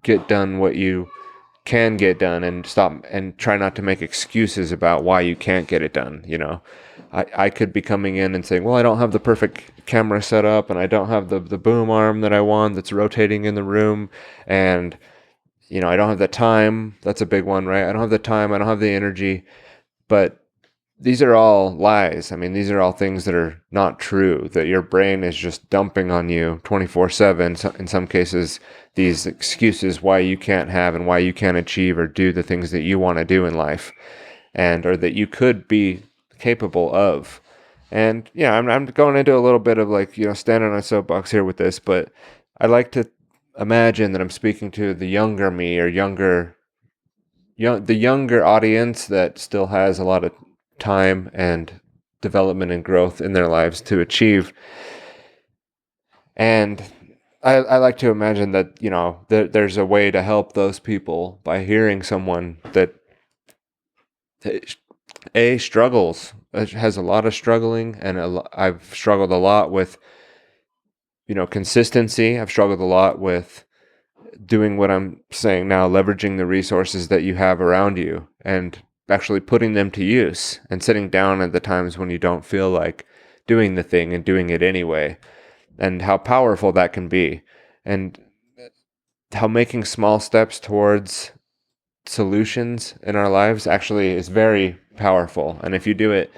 get done what you can get done, and stop and try not to make excuses about why you can't get it done. I could be coming in and saying, well, I don't have the perfect camera set up, and I don't have the boom arm that I want that's rotating in the room, and I don't have the time. That's a big one, right? I don't have the time. I don't have the energy. But these are all lies. I mean, these are all things that are not true, that your brain is just dumping on you 24/7. So in some cases, these excuses why you can't have and why you can't achieve or do the things that you want to do in life, or that you could be capable of. And yeah, I'm going into a little bit of standing on a soapbox here with this, but I like to imagine that I'm speaking to the younger me, or the younger audience that still has a lot of time and development and growth in their lives to achieve. And I like to imagine that, there's a way to help those people by hearing someone that struggles, has a lot of struggling, and I've struggled a lot with, consistency. I've struggled a lot with doing what I'm saying now, leveraging the resources that you have around you and actually putting them to use, and sitting down at the times when you don't feel like doing the thing and doing it anyway, and how powerful that can be, and how making small steps towards solutions in our lives actually is very powerful. And if you do it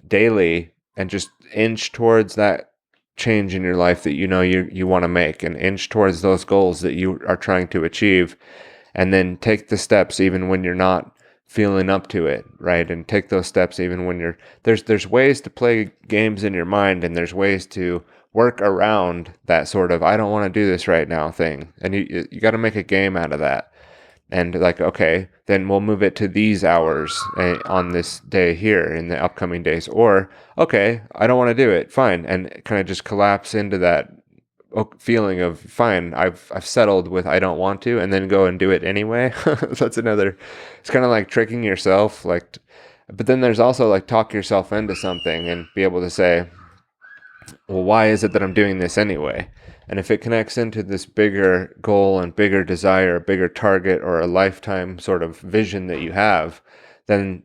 daily and just inch towards that change in your life that you want to make, and inch towards those goals that you are trying to achieve, and then take the steps even when you're not feeling up to it, right? And take those steps even when there's ways to play games in your mind, and there's ways to work around that sort of I don't want to do this right now thing, and you got to make a game out of that. And okay, then we'll move it to these hours on this day here in the upcoming days. Or, okay, I don't want to do it. Fine. And kind of just collapse into that feeling of, fine, I've settled with I don't want to, and then go and do it anyway. That's another, it's kind of like tricking yourself. But then there's also talk yourself into something and be able to say, well, why is it that I'm doing this anyway? And if it connects into this bigger goal and bigger desire, bigger target, or a lifetime sort of vision that you have, then,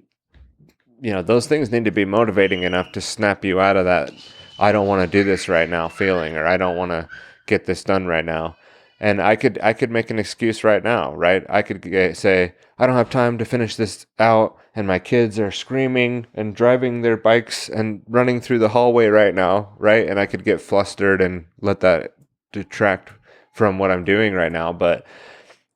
those things need to be motivating enough to snap you out of that I don't want to do this right now feeling, or I don't want to get this done right now. And I could make an excuse right now, right? I could say, I don't have time to finish this out, and my kids are screaming and driving their bikes and running through the hallway right now, right? And I could get flustered and let that detract from what I'm doing right now. But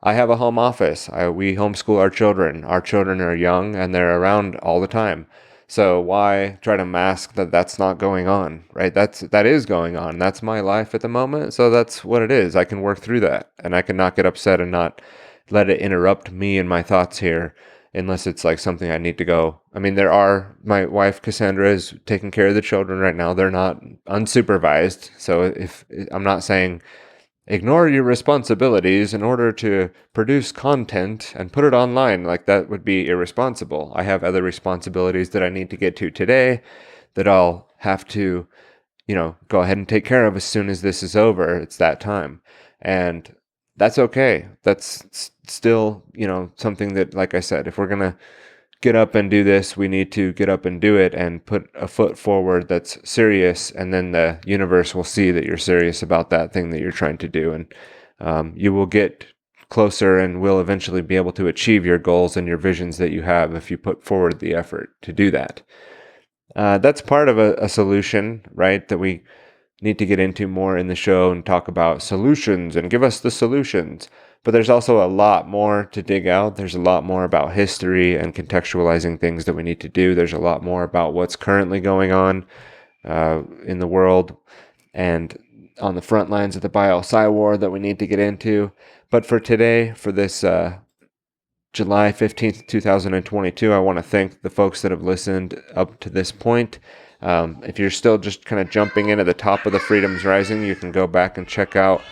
I have a home office. We homeschool our children. Our children are young and they're around all the time. So why try to mask that that's not going on, right? That is going on. That's my life at the moment. So that's what it is. I can work through that, and I can not get upset and not let it interrupt me and my thoughts here, unless it's something I need to go. I mean, my wife Cassandra is taking care of the children right now. They're not unsupervised. So if I'm not saying ignore your responsibilities in order to produce content and put it online, that would be irresponsible. I have other responsibilities that I need to get to today that I'll have to, go ahead and take care of as soon as this is over. It's that time. And that's okay. That's still, something that, like I said, if we're going to get up and do this, we need to get up and do it and put a foot forward that's serious, and then the universe will see that you're serious about that thing that you're trying to do, and you will get closer and will eventually be able to achieve your goals and your visions that you have if you put forward the effort to do that. That's part of a solution, right, that we need to get into more in the show and talk about solutions and give us the solutions. But there's also a lot more to dig out. There's a lot more about history and contextualizing things that we need to do. There's a lot more about what's currently going on in the world and on the front lines of the bio-Psi war that we need to get into. But for today, for this July 15th, 2022, I want to thank the folks that have listened up to this point. If you're still just kind of jumping in at the top of the Freedoms Rising, you can go back and check out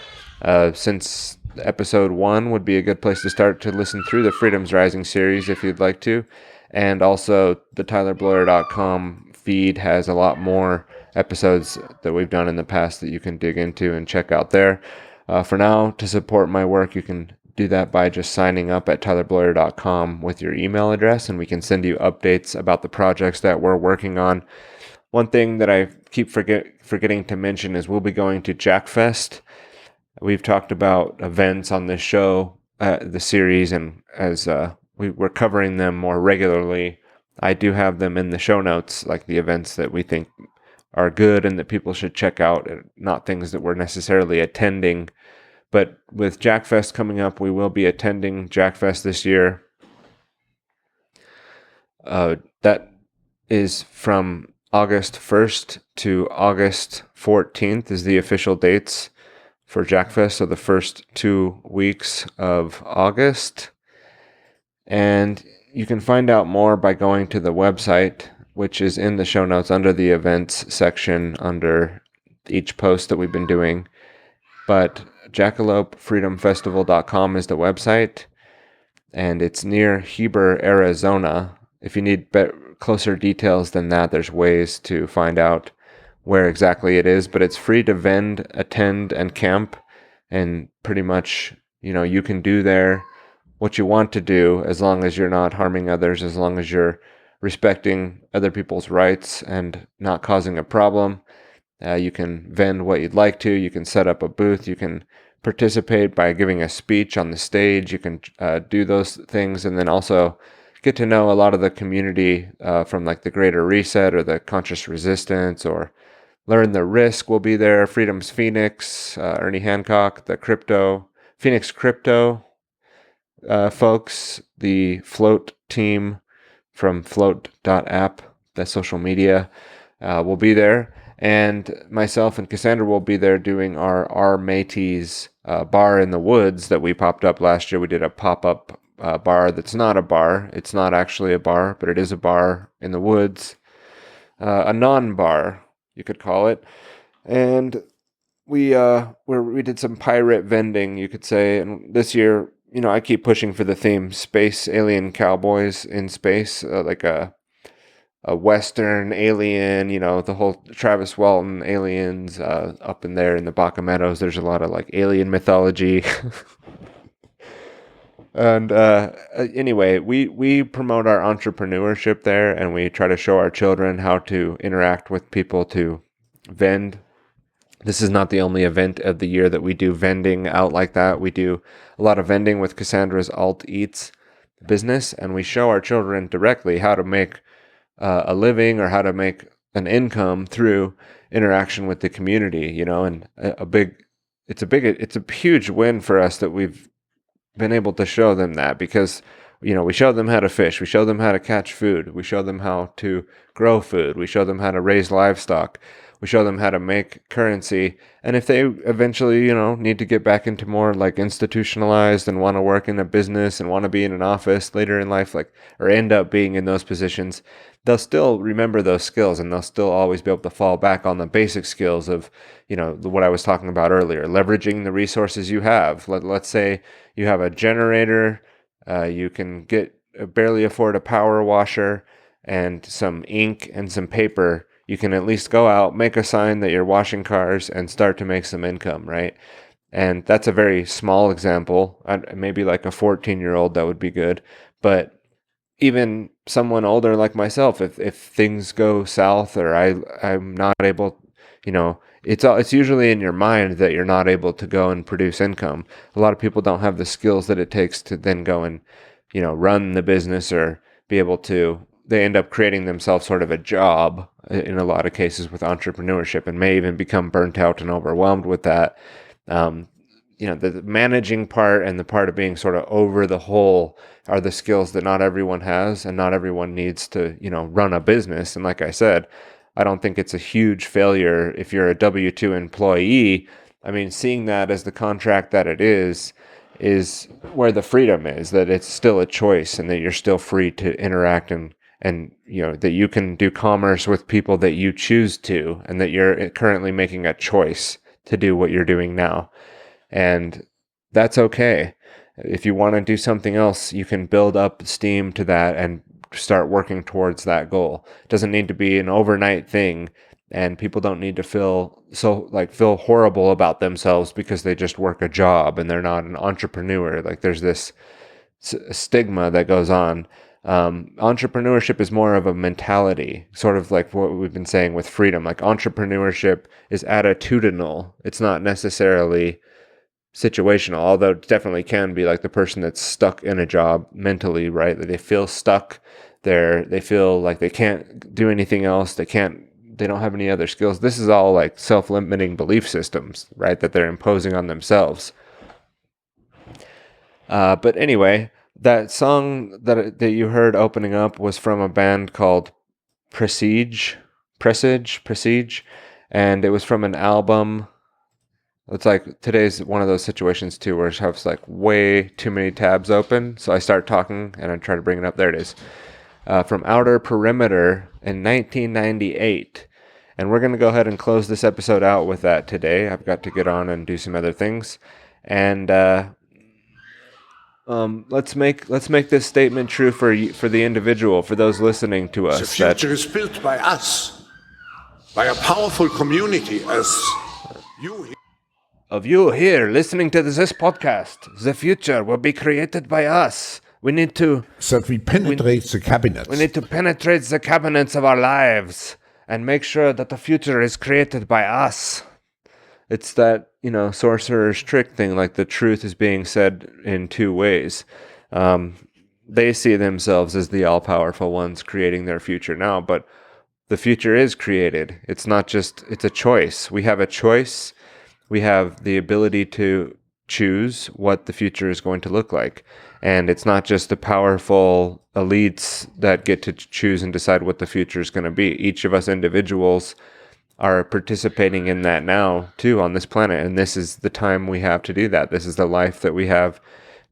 since episode 1 would be a good place to start to listen through the Freedoms Rising series if you'd like to. And also the TylerBloyer.com feed has a lot more episodes that we've done in the past that you can dig into and check out there. For now, to support my work, you can do that by just signing up at TylerBloyer.com with your email address, and we can send you updates about the projects that we're working on. One thing that I keep forgetting to mention is we'll be going to Jackfest. We've talked about events on this show, the series, and as we're covering them more regularly, I do have them in the show notes, like the events that we think are good and that people should check out, and not things that we're necessarily attending. But with Jackfest coming up, we will be attending Jackfest this year. That is from August 1st to August 14th is the official dates for Jackfest, so the first 2 weeks of August. And you can find out more by going to the website, which is in the show notes under the events section under each post that we've been doing. But jackalopefreedomfestival.com is the website, and it's near Heber, Arizona. If you need closer details than that, there's ways to find out where exactly it is, but it's free to vend, attend, and camp, and pretty much, you can do there what you want to do as long as you're not harming others, as long as you're respecting other people's rights and not causing a problem. You can vend what you'd like to. You can set up a booth. You can participate by giving a speech on the stage. You can do those things, and then also get to know a lot of the community from like the Greater Reset or the Conscious Resistance, or Learn the Risk will be there. Freedom's Phoenix, Ernie Hancock, the Phoenix Crypto folks, the Float team from float.app, the social media, will be there. And myself and Cassandra will be there doing our Mateys bar in the woods that we popped up last year. We did a pop-up bar that's not a bar. It's not actually a bar, but it is a bar in the woods. A non-bar, you could call it. And we did some pirate vending, you could say. And this year, I keep pushing for the theme Space Alien Cowboys in Space, like a Western alien, the whole Travis Walton aliens up in there in the Baca Meadows. There's a lot of like alien mythology. And anyway, we promote our entrepreneurship there, and we try to show our children how to interact with people to vend. This is not the only event of the year that we do vending out like that. We do a lot of vending with Cassandra's Alt Eats business, and we show our children directly how to make a living or how to make an income through interaction with the community, and it's a huge win for us that we've been able to show them that, because we show them how to fish, we show them how to catch food, we show them how to grow food, we show them how to raise livestock, we show them how to make currency. And if they eventually need to get back into more like institutionalized and want to work in a business and want to be in an office later in life, or end up being in those positions, they'll still remember those skills, and they'll still always be able to fall back on the basic skills of, what I was talking about earlier, leveraging the resources you have. Let's say you have a generator, you can barely afford a power washer and some ink and some paper. You can at least go out, make a sign that you're washing cars, and start to make some income, right? And that's a very small example. Maybe like a 14-year-old, that would be good. But even someone older like myself, if things go south or I'm not able, it's usually in your mind that you're not able to go and produce income. A lot of people don't have the skills that it takes to then go and, run the business or be able to. They end up creating themselves sort of a job in a lot of cases with entrepreneurship, and may even become burnt out and overwhelmed with that. The managing part and the part of being sort of over the whole are the skills that not everyone has, and not everyone needs to, run a business. And like I said, I don't think it's a huge failure if you're a W-2 employee. I mean, seeing that as the contract that it is where the freedom is, that it's still a choice, and that you're still free to interact and that you can do commerce with people that you choose to, and that you're currently making a choice to do what you're doing now. And that's okay. If you want to do something else, you can build up steam to that and start working towards that goal. It doesn't need to be an overnight thing, and people don't need to feel horrible about themselves because they just work a job and they're not an entrepreneur. Like, there's this stigma that goes on. Entrepreneurship is more of a mentality, sort of like what we've been saying with freedom. Like entrepreneurship is attitudinal. It's not necessarily situational, although it definitely can be like the person that's stuck in a job mentally, right? That they feel stuck. They feel like they can't do anything else. They don't have any other skills. This is all like self-limiting belief systems, right? That they're imposing on themselves. But anyway, that song that you heard opening up was from a band called Prestige, and it was from an album. It's like today's one of those situations too where I have like way too many tabs open, so I start talking and I try to bring it up. There it is. From Outer Perimeter in 1998. And we're going to go ahead and close this episode out with that today. I've got to get on and do some other things. And let's make this statement true for the individual, for those listening to us. The future is built by us, by a powerful community as you. Of you here listening to this podcast, the future will be created by us. We need to... So that we penetrate the cabinets. We need to penetrate the cabinets of our lives and make sure that the future is created by us. It's that, sorcerer's trick thing, like the truth is being said in two ways. They see themselves as the all-powerful ones creating their future now, but the future is created. It's not just, it's a choice. We have a choice. We have the ability to choose what the future is going to look like. And it's not just the powerful elites that get to choose and decide what the future is going to be. Each of us individuals are participating in that now, too, on this planet. And this is the time we have to do that. This is the life that we have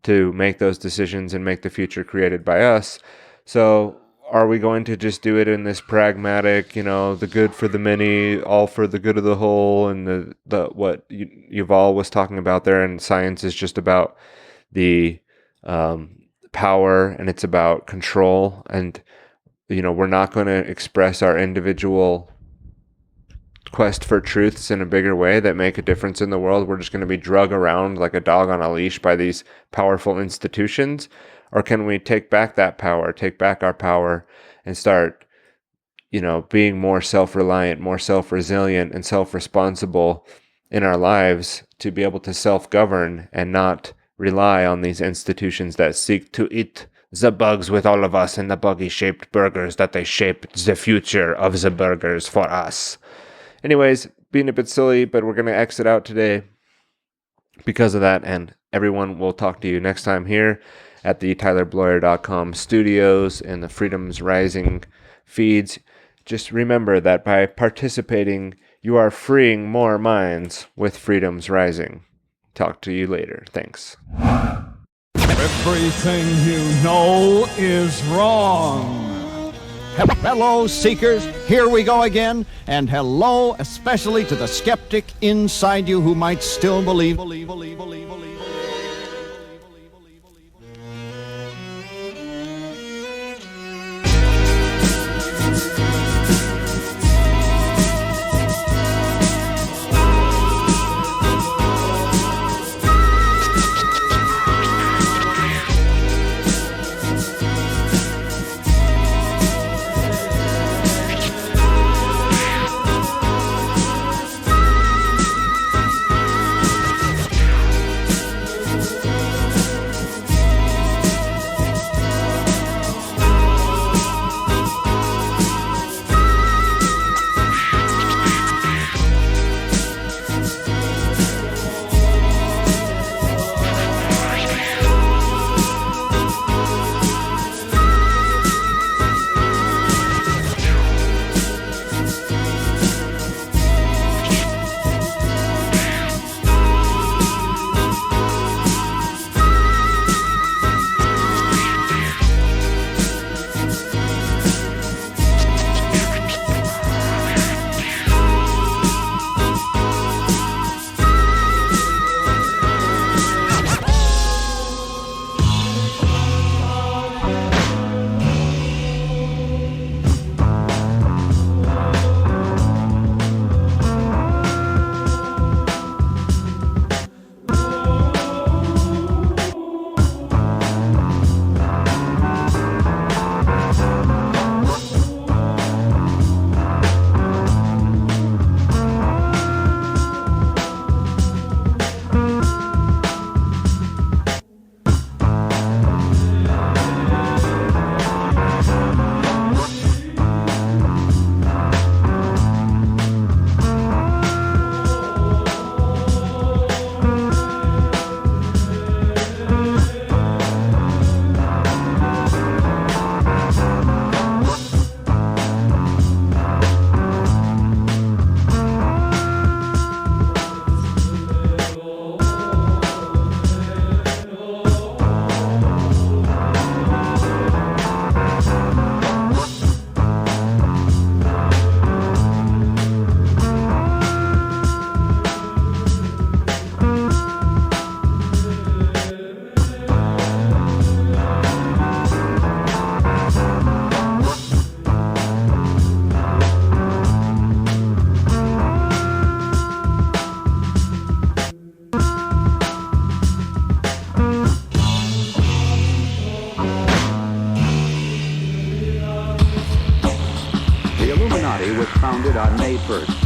to make those decisions and make the future created by us. So are we going to just do it in this pragmatic, the good for the many, all for the good of the whole, and the what Yuval was talking about there, and science is just about the power and it's about control, and we're not going to express our individual quest for truths in a bigger way that make a difference in the world. We're just going to be drug around like a dog on a leash by these powerful institutions? Or can we take back that power, take back our power, and start, being more self-reliant, more self-resilient, and self-responsible in our lives to be able to self-govern and not rely on these institutions that seek to eat the bugs with all of us in the buggy-shaped burgers that they shape the future of the burgers for us. Anyways, being a bit silly, but we're going to exit out today because of that, and everyone will talk to you next time here at the TylerBloyer.com studios and the Freedoms Rising feeds. Just remember that by participating, you are freeing more minds with Freedoms Rising. Talk to you later. Thanks. Everything you know is wrong. Hello, seekers. Here we go again. And hello, especially to the skeptic inside you who might still believe.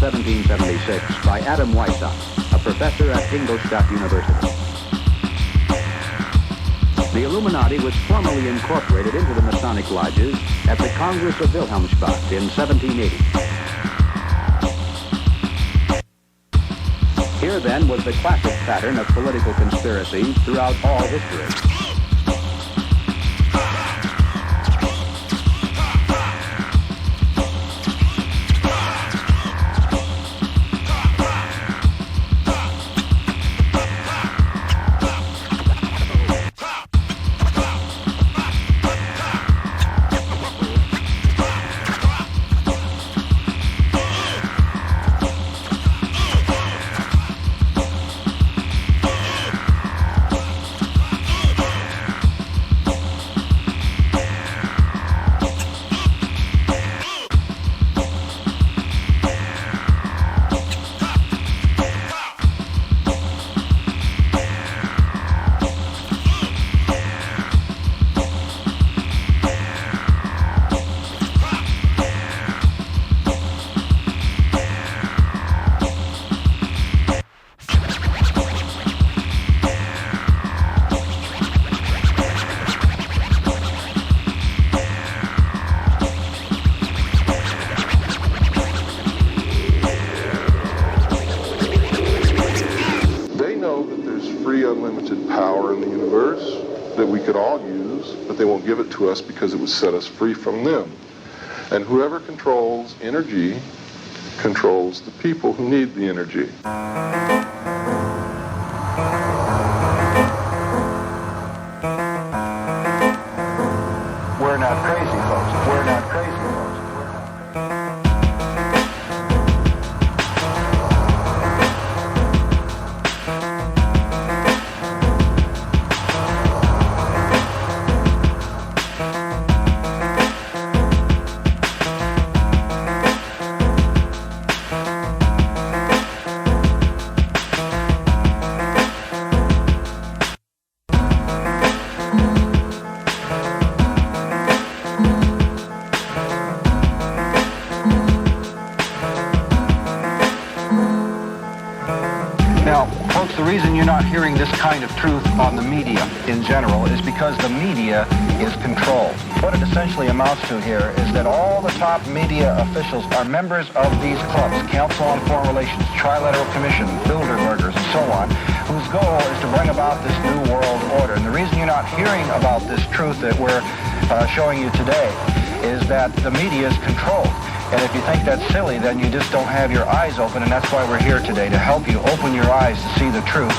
1776 by Adam Weishaupt, a professor at Ingolstadt University. The Illuminati was formally incorporated into the Masonic lodges at the Congress of Wilhelmsbad in 1780. Here then was the classic pattern of political conspiracy throughout all history. To us because it would set us free from them. And whoever controls energy controls the people who need the energy. We're not crazy, folks. We're not crazy, folks. The reason you're not hearing this kind of truth on the media in general is because the media is controlled. What it essentially amounts to here is that all the top media officials are members of these clubs, Council on Foreign Relations, Trilateral Commission, Bilderbergers, and so on, whose goal is to bring about this new world order. And the reason you're not hearing about this truth that we're showing you today is that the media is controlled. And if you think that's silly, then you just don't have your eyes open, and that's why we're here today, to help you open your eyes to see the truth.